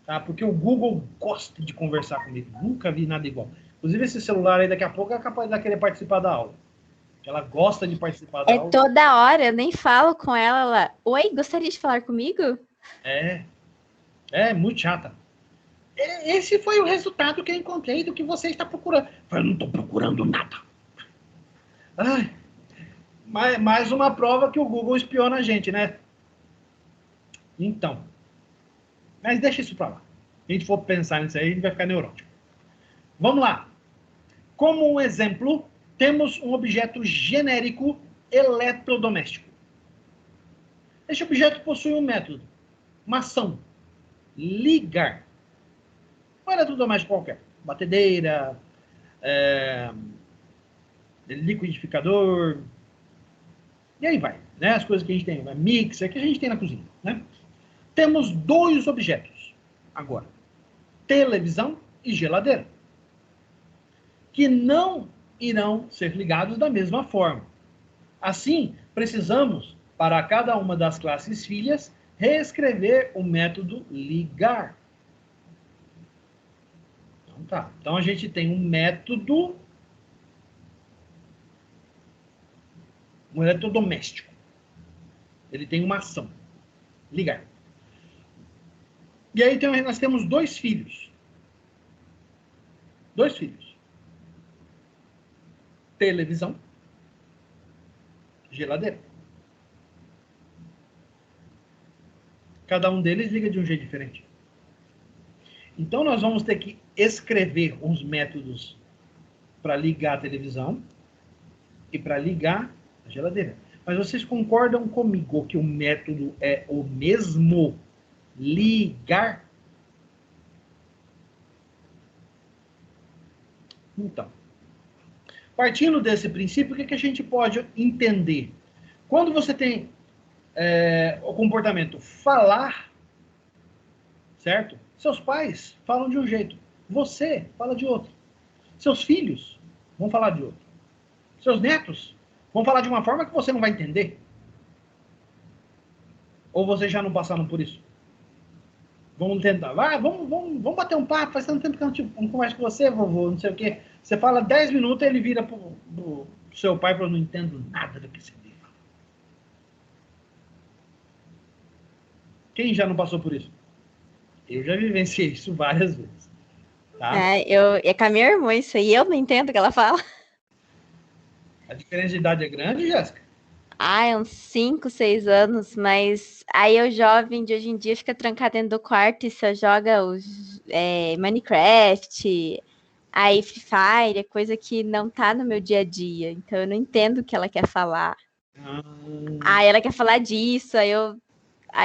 Tá? Porque o Google gosta de conversar comigo. Nunca vi nada igual. Inclusive, esse celular aí, daqui a pouco, é capaz de querer participar da aula. Ela gosta de participar da aula. É toda hora, eu nem falo com ela. Oi, gostaria de falar comigo? É muito chata. Esse foi o resultado que eu encontrei do que você está procurando. Eu não estou procurando nada. Ai, mais uma prova que o Google espiona a gente, né? Então. Mas deixa isso para lá. Se a gente for pensar nisso aí, a gente vai ficar neurótico. Vamos lá. Como um exemplo, temos um objeto genérico eletrodoméstico. Este objeto possui um método, uma ação, ligar. Um eletrodoméstico qualquer. Batedeira, liquidificador, e aí vai. Né? As coisas que a gente tem, mixer, que a gente tem na cozinha. Né? Temos dois objetos agora. Televisão e geladeira. Que não irão ser ligados da mesma forma. Assim, precisamos, para cada uma das classes filhas, reescrever o método ligar. Então tá. Então a gente tem um método Um eletrodoméstico. Ele tem uma ação. Ligar. E aí nós temos 2 filhos. 2 filhos. Televisão. Geladeira. Cada um deles liga de um jeito diferente. Então, nós vamos ter que escrever uns métodos para ligar a televisão e para ligar a geladeira. Mas vocês concordam comigo que o método é o mesmo? Ligar? Então, partindo desse princípio, o que a gente pode entender? Quando você tem o comportamento falar, certo? Seus pais falam de um jeito, você fala de outro. Seus filhos vão falar de outro. Seus netos vão falar de uma forma que você não vai entender. Ou vocês já não passaram por isso? Vamos tentar. Vamos bater um papo. Faz tanto tempo que eu não converso com você, vovô, não sei o quê. Você fala 10 minutos e ele vira pro seu pai e fala, não entendo nada do que você diz. Quem já não passou por isso? Eu já vivenciei isso várias vezes. Tá? É com a minha irmã isso aí, eu não entendo o que ela fala. A diferença de idade é grande, Jéssica? É uns 5, 6 anos, mas aí o jovem de hoje em dia fica trancado dentro do quarto e só joga Minecraft, aí Free Fire, é coisa que não tá no meu dia a dia, então eu não entendo o que ela quer falar. Aí ela quer falar disso, aí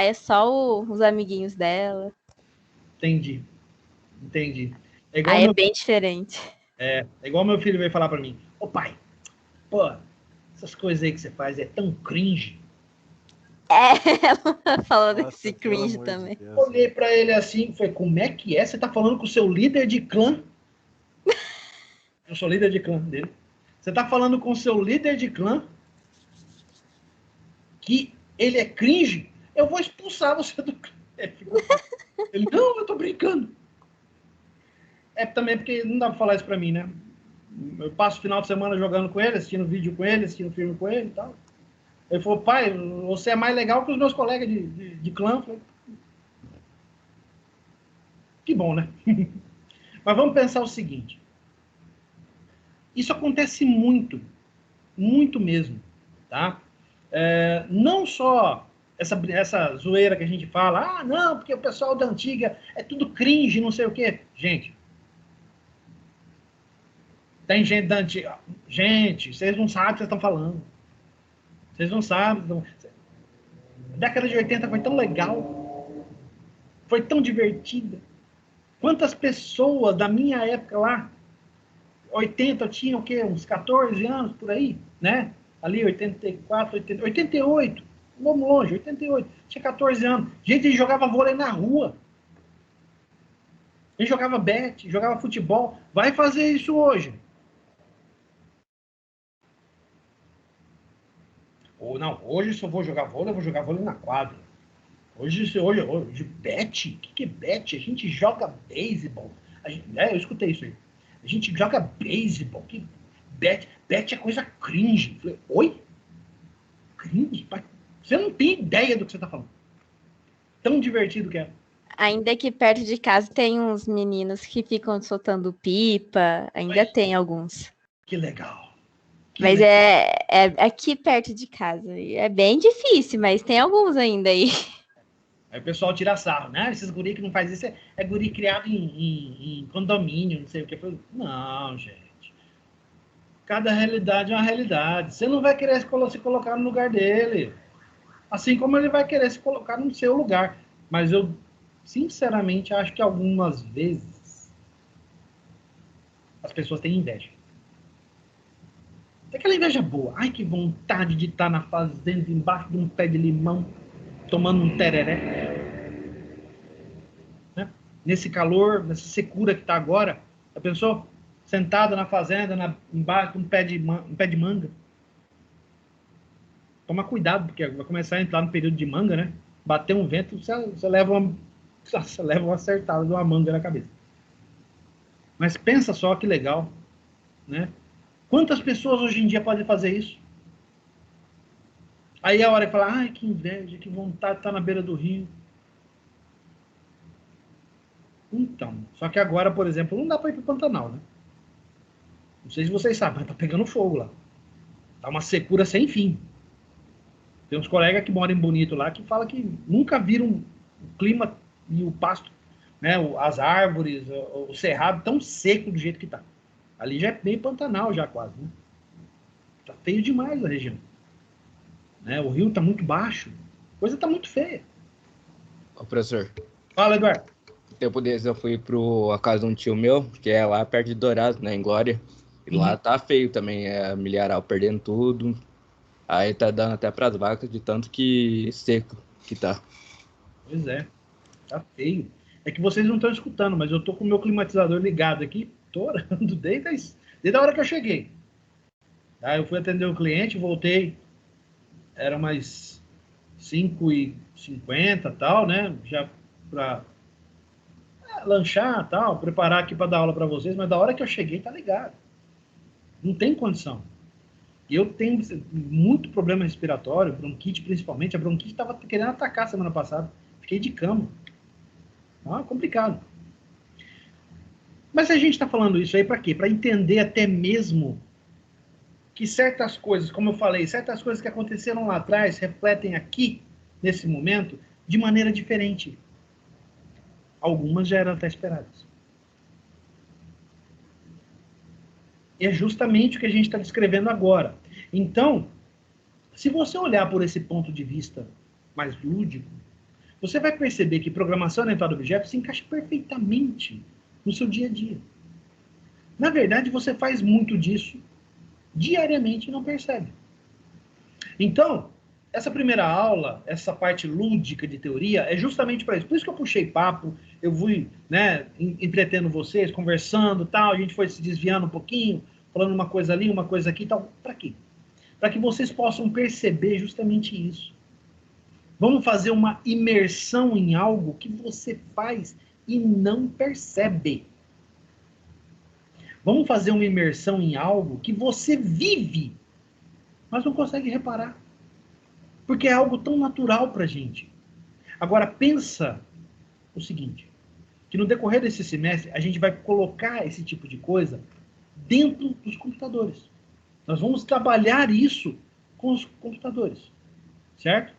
é só os amiguinhos dela. Entendi. Aí é bem diferente. É igual meu filho veio falar pra mim. Ô pai, pô, essas coisas aí que você faz é tão cringe. Ela falou desse pelo cringe amor de também. Deus. Olhei pra ele assim, falei, como é que é? Você tá falando com o seu líder de clã? Eu sou líder de clã dele. Você tá falando com o seu líder de clã que ele é cringe? Eu vou expulsar você do clã. Ele, não, eu tô brincando. Também porque não dá pra falar isso pra mim, né? Eu passo o final de semana jogando com ele, assistindo vídeo com ele, assistindo filme com ele e tal. Ele falou, pai, você é mais legal que os meus colegas de clã. Eu falei, que bom, né? Mas vamos pensar o seguinte. Isso acontece muito, muito mesmo, tá? Não só essa zoeira que a gente fala, não, porque o pessoal da antiga é tudo cringe, não sei o quê. Gente, tem gente da antiga. Gente, vocês não sabem o que vocês estão falando. Vocês não sabem. A década de 80 foi tão legal. Foi tão divertida. Quantas pessoas da minha época lá, 80, tinham o quê? Uns 14 anos por aí, né? Ali, 84, 88. Vamos longe, 88. Tinha 14 anos. Gente, jogava vôlei na rua. A gente jogava bete, jogava futebol. Vai fazer isso hoje. Ou não, hoje se eu vou jogar vôlei, eu vou jogar vôlei na quadra. Hoje bete? O que é bete? A gente joga beisebol. Eu escutei isso aí. A gente joga beisebol. Que bete? Bete é coisa cringe. Eu falei, oi? Cringe? Você não tem ideia do que você tá falando. Tão divertido que é. Ainda que perto de casa tem uns meninos que ficam soltando pipa, ainda tem alguns. Que legal. Mas é aqui perto de casa. É bem difícil, mas tem alguns ainda aí. Aí o pessoal tira sarro, né? Esses guri que não faz isso é guri criado em condomínio, não sei o que. Não, gente. Cada realidade é uma realidade. Você não vai querer se colocar no lugar dele. Assim como ele vai querer se colocar no seu lugar. Mas eu, sinceramente, acho que algumas vezes as pessoas têm inveja. Tem aquela inveja boa. Ai, que vontade de estar na fazenda, embaixo de um pé de limão, tomando um tereré. Né? Nesse calor, nessa secura que está agora. Já pensou? Sentado na fazenda, embaixo de um pé de manga. Toma cuidado, porque vai começar a entrar no período de manga, né? Bater um vento, você leva uma acertada de uma manga na cabeça. Mas pensa só que legal, né? Quantas pessoas hoje em dia podem fazer isso? Aí é a hora de falar, ai, que inveja, que vontade de estar na beira do rio. Então, só que agora, por exemplo, não dá para ir para o Pantanal, né? Não sei se vocês sabem, mas tá pegando fogo lá. Tá uma secura sem fim. Tem uns colegas que moram em Bonito lá que falam que nunca viram o clima e o pasto, né, as árvores, o cerrado tão seco do jeito que tá. Ali já é meio Pantanal já quase, né? Tá feio demais a região. Né? O rio tá muito baixo. A coisa tá muito feia. Ô, professor, Fala, Eduardo. tempo desses eu fui a casa de um tio meu, que é lá perto de Dourados, né, em Glória. E lá tá feio também, milharal perdendo tudo. Aí tá dando até pras vacas de tanto que seco que tá. Pois é, tá feio. É que vocês não estão escutando, mas eu tô com o meu climatizador ligado aqui, tô orando desde a hora que eu cheguei. Tá, eu fui atender o cliente, voltei, era mais 5h50 tal, né? Já para lanchar tal, preparar aqui para dar aula para vocês, mas da hora que eu cheguei tá ligado. Não tem condição. E eu tenho muito problema respiratório, bronquite principalmente. A bronquite estava querendo atacar semana passada. Fiquei de cama. Ah, complicado. Mas a gente está falando isso aí para quê? Para entender até mesmo que certas coisas, como eu falei, certas coisas que aconteceram lá atrás refletem aqui, nesse momento, de maneira diferente. Algumas já eram até esperadas. E é justamente o que a gente está descrevendo agora. Então, se você olhar por esse ponto de vista mais lúdico, você vai perceber que programação orientada a objetos se encaixa perfeitamente no seu dia a dia. Na verdade, você faz muito disso diariamente e não percebe. Então, essa primeira aula, essa parte lúdica de teoria, é justamente para isso. Por isso que eu puxei papo, eu fui, né, entretendo vocês, conversando, tal, a gente foi se desviando um pouquinho, falando uma coisa ali, uma coisa aqui, tal. Para quê? Para que vocês possam perceber justamente isso. Vamos fazer uma imersão em algo que você faz e não percebe. Vamos fazer uma imersão em algo que você vive, mas não consegue reparar. Porque é algo tão natural para a gente. Agora, pensa o seguinte, que no decorrer desse semestre, a gente vai colocar esse tipo de coisa dentro dos computadores. Nós vamos trabalhar isso com os computadores, certo?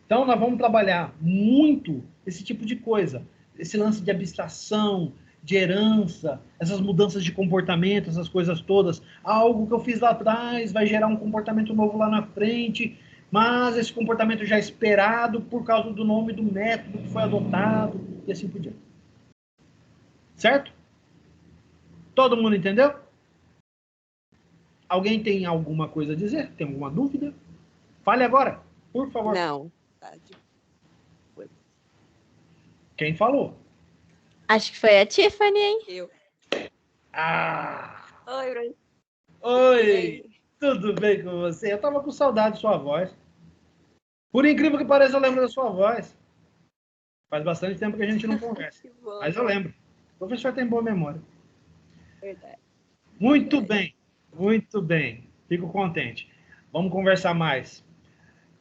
Então, nós vamos trabalhar muito esse tipo de coisa. Esse lance de abstração, de herança, essas mudanças de comportamento, essas coisas todas. Algo que eu fiz lá atrás vai gerar um comportamento novo lá na frente, mas esse comportamento já é esperado por causa do nome do método que foi adotado, e assim por diante. Certo? Todo mundo entendeu? Alguém tem alguma coisa a dizer? Tem alguma dúvida? Fale agora, por favor. Não. Quem falou? Acho que foi a Tiffany, hein? Eu. Ah! Oi, Bruno. Oi! Tudo bem com você? Eu tava com saudade de sua voz. Por incrível que pareça, eu lembro da sua voz. Faz bastante tempo que a gente não conversa. Mas eu lembro. O professor tem boa memória. Verdade. Muito bem. Muito bem. Fico contente. Vamos conversar mais.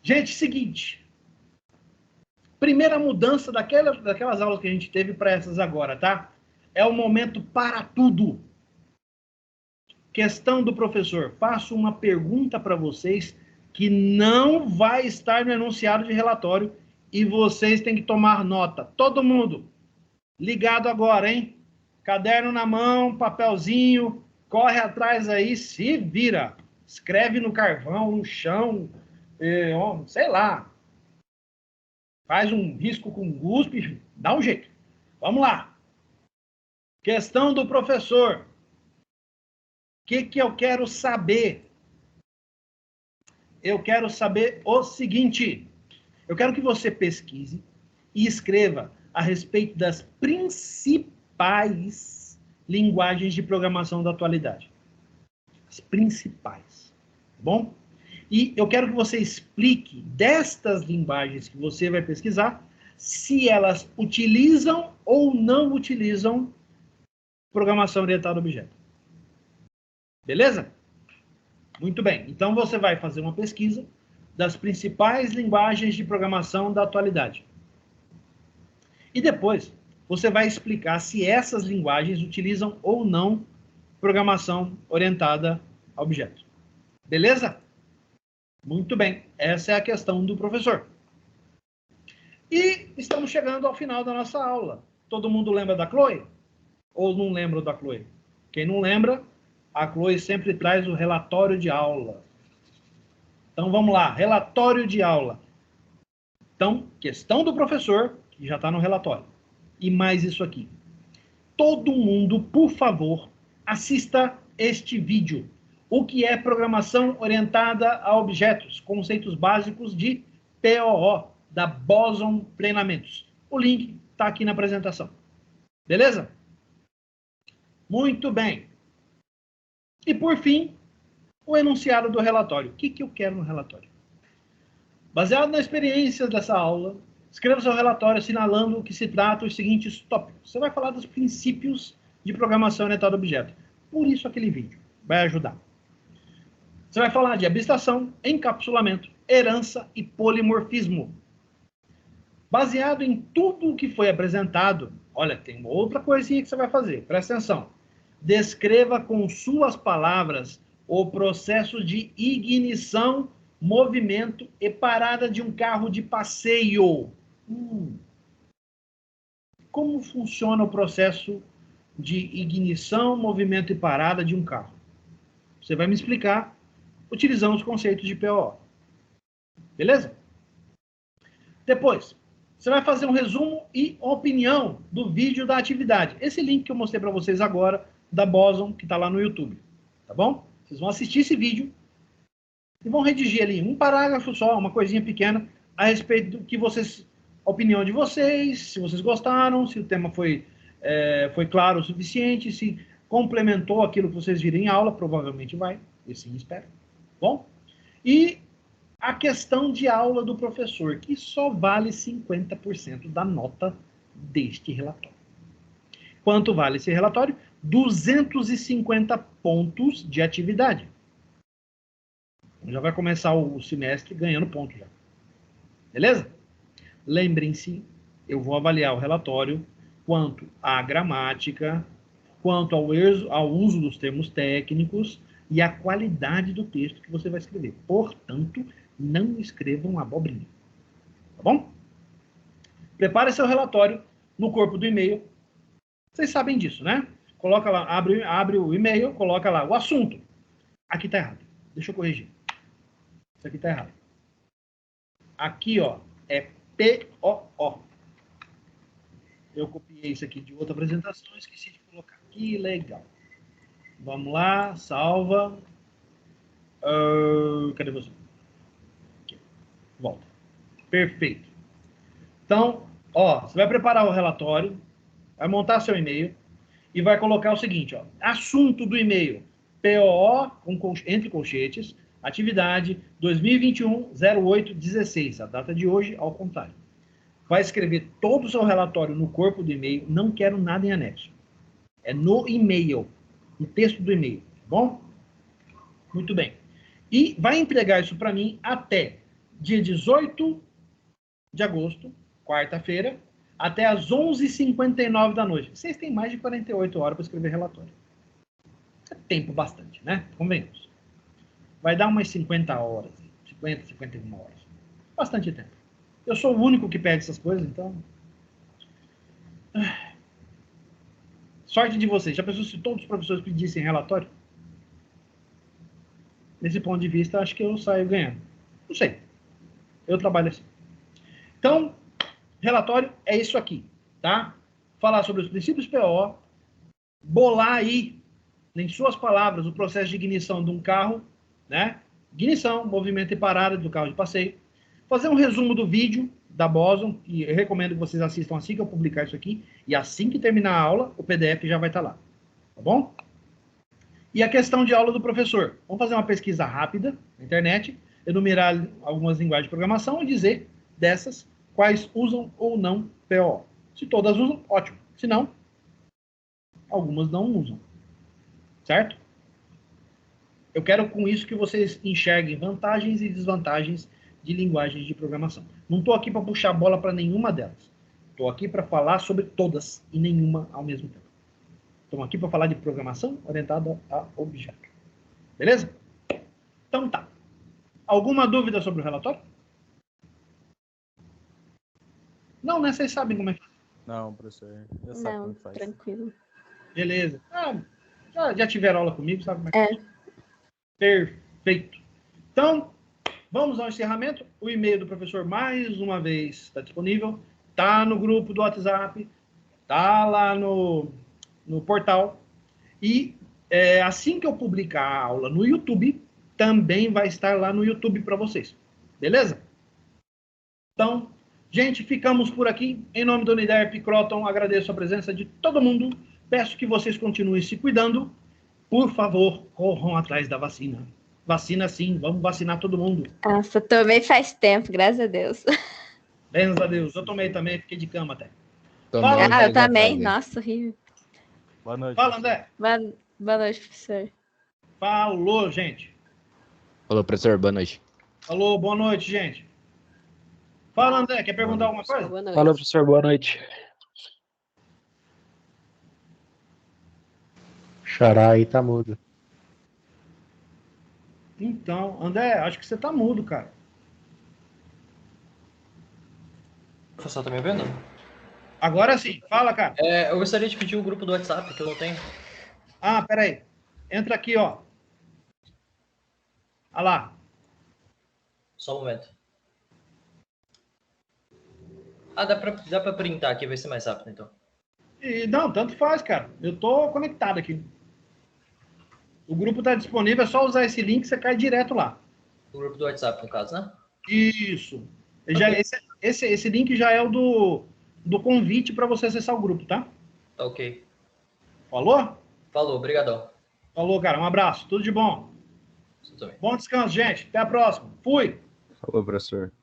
Gente, seguinte. Primeira mudança daquelas aulas que a gente teve para essas agora, tá? É o momento para tudo. Questão do professor. Faço uma pergunta para vocês que não vai estar no enunciado de relatório e vocês têm que tomar nota. Todo mundo ligado agora, hein? Caderno na mão, papelzinho, corre atrás aí, se vira. Escreve no carvão, no chão, sei lá. Faz um risco com guspe, dá um jeito. Vamos lá. Questão do professor. O que eu quero saber? Eu quero saber o seguinte. Eu quero que você pesquise e escreva a respeito das principais linguagens de programação da atualidade. As principais. Tá bom? E eu quero que você explique destas linguagens que você vai pesquisar, se elas utilizam ou não utilizam programação orientada a objeto. Beleza? Muito bem. Então, você vai fazer uma pesquisa, das principais linguagens de programação da atualidade. E depois, você vai explicar se essas linguagens utilizam ou não programação orientada a objeto. Beleza? Muito bem. Essa é a questão do professor. E estamos chegando ao final da nossa aula. Todo mundo lembra da Chloe? Ou não lembra da Chloe? Quem não lembra, a Chloe sempre traz o relatório de aula. Então, vamos lá. Relatório de aula. Então, questão do professor, que já está no relatório. E mais isso aqui. Todo mundo, por favor, assista este vídeo. O que é programação orientada a objetos? Conceitos básicos de POO, da Boson Treinamentos. O link está aqui na apresentação. Beleza? Muito bem. E, por fim, o enunciado do relatório. O que eu quero no relatório? Baseado na experiência dessa aula, escreva seu relatório assinalando que se trata os seguintes tópicos. Você vai falar dos princípios de programação orientada a objeto. Por isso aquele vídeo vai ajudar. Você vai falar de abstração, encapsulamento, herança e polimorfismo. Baseado em tudo o que foi apresentado, olha, tem uma outra coisinha que você vai fazer, presta atenção. Descreva com suas palavras o processo de ignição, movimento e parada de um carro de passeio. Como funciona o processo de ignição, movimento e parada de um carro? Você vai me explicar utilizando os conceitos de PO. Beleza? Depois, você vai fazer um resumo e opinião do vídeo da atividade. Esse link que eu mostrei para vocês agora, da Boson, que está lá no YouTube. Tá bom? Vocês vão assistir esse vídeo e vão redigir ali um parágrafo só, uma coisinha pequena, a respeito do que vocês, a opinião de vocês, se vocês gostaram, se o tema foi claro o suficiente, se complementou aquilo que vocês viram em aula, provavelmente vai, e sim, espero. Bom? E a questão de aula do professor, que só vale 50% da nota deste relatório. Quanto vale esse relatório? 250 pontos de atividade. Já vai começar o semestre ganhando ponto já. Beleza? Lembrem-se, eu vou avaliar o relatório quanto à gramática, quanto ao uso dos termos técnicos e à qualidade do texto que você vai escrever. Portanto, não escrevam abobrinha. Tá bom? Prepare seu relatório no corpo do e-mail. Vocês sabem disso, né? Coloca lá, abre o e-mail, coloca lá o assunto. Aqui está errado. Deixa eu corrigir. Isso aqui está errado. Aqui, ó, é POO. Eu copiei isso aqui de outra apresentação, esqueci de colocar. Que legal. Vamos lá, salva. Cadê você? Aqui. Volta. Perfeito. Então, ó, você vai preparar o relatório, vai montar seu e-mail e vai colocar o seguinte, ó, assunto do e-mail, POO, entre colchetes, atividade 2021-08-16, a data de hoje, ao contrário. Vai escrever todo o seu relatório no corpo do e-mail, não quero nada em anexo. É no e-mail, no texto do e-mail, tá bom? Muito bem. E vai entregar isso para mim até dia 18 de agosto, quarta-feira, até às 11h59 da noite. Vocês têm mais de 48 horas para escrever relatório. É tempo bastante, né? Convenhamos. Vai dar umas 50 horas, 50, 51 horas. Bastante tempo. Eu sou o único que pede essas coisas, então... Sorte de vocês. Já pensou se todos os professores pedissem relatório? Nesse ponto de vista, acho que eu saio ganhando. Não sei. Eu trabalho assim. Então, relatório é isso aqui, tá? Falar sobre os princípios PO, bolar aí, em suas palavras, o processo de ignição de um carro, né? Ignição, movimento e parada do carro de passeio. Fazer um resumo do vídeo da Boson, que eu recomendo que vocês assistam assim que eu publicar isso aqui, e assim que terminar a aula, o PDF já vai estar lá, tá bom? E a questão de aula do professor. Vamos fazer uma pesquisa rápida na internet, enumerar algumas linguagens de programação e dizer dessas quais usam ou não PO. Se todas usam, ótimo. Se não, algumas não usam. Certo? Eu quero com isso que vocês enxerguem vantagens e desvantagens de linguagens de programação. Não estou aqui para puxar a bola para nenhuma delas. Estou aqui para falar sobre todas e nenhuma ao mesmo tempo. Estou aqui para falar de programação orientada a objeto. Beleza? Então tá. Alguma dúvida sobre o relatório? Não, né? Vocês sabem como é que faz. Não, professor. Eu sei como faz. Tranquilo. Beleza. Já tiveram aula comigo, sabe como é que faz? Perfeito. Então, vamos ao encerramento. O e-mail do professor, mais uma vez, está disponível. Está no grupo do WhatsApp. Está lá no portal. E assim que eu publicar a aula no YouTube, também vai estar lá no YouTube para vocês. Beleza? Então, gente, ficamos por aqui. Em nome do Uniderp Croton, agradeço a presença de todo mundo. Peço que vocês continuem se cuidando. Por favor, corram atrás da vacina. Vacina sim, vamos vacinar todo mundo. Nossa, tomei faz tempo, graças a Deus. Graças a Deus. Eu tomei também, fiquei de cama até. Tomei, eu também. Nossa, horrível. Boa noite. Fala, André. Boa noite, professor. Falou, gente. Falou, professor, boa noite. Falou, boa noite, gente. Fala, André, quer perguntar alguma coisa? Boa noite. Fala, professor, boa noite. Xará aí tá mudo. Então, André, acho que você tá mudo, cara. O professor tá me ouvindo? Agora sim, fala, cara. Eu gostaria de pedir o grupo do WhatsApp, que eu não tenho. Ah, peraí. Entra aqui, ó. Olha lá. Só um momento. Dá pra printar aqui, vai ser mais rápido, então. Não, tanto faz, cara. Eu tô conectado aqui. O grupo tá disponível, é só usar esse link, você cai direto lá. O grupo do WhatsApp, no caso, né? Isso. Okay. Esse link já é o do convite para você acessar o grupo, tá? Tá ok. Falou? Falou, obrigadão. Falou, cara. Um abraço. Tudo de bom. Você também. Bom descanso, gente. Até a próxima. Fui. Falou, professor.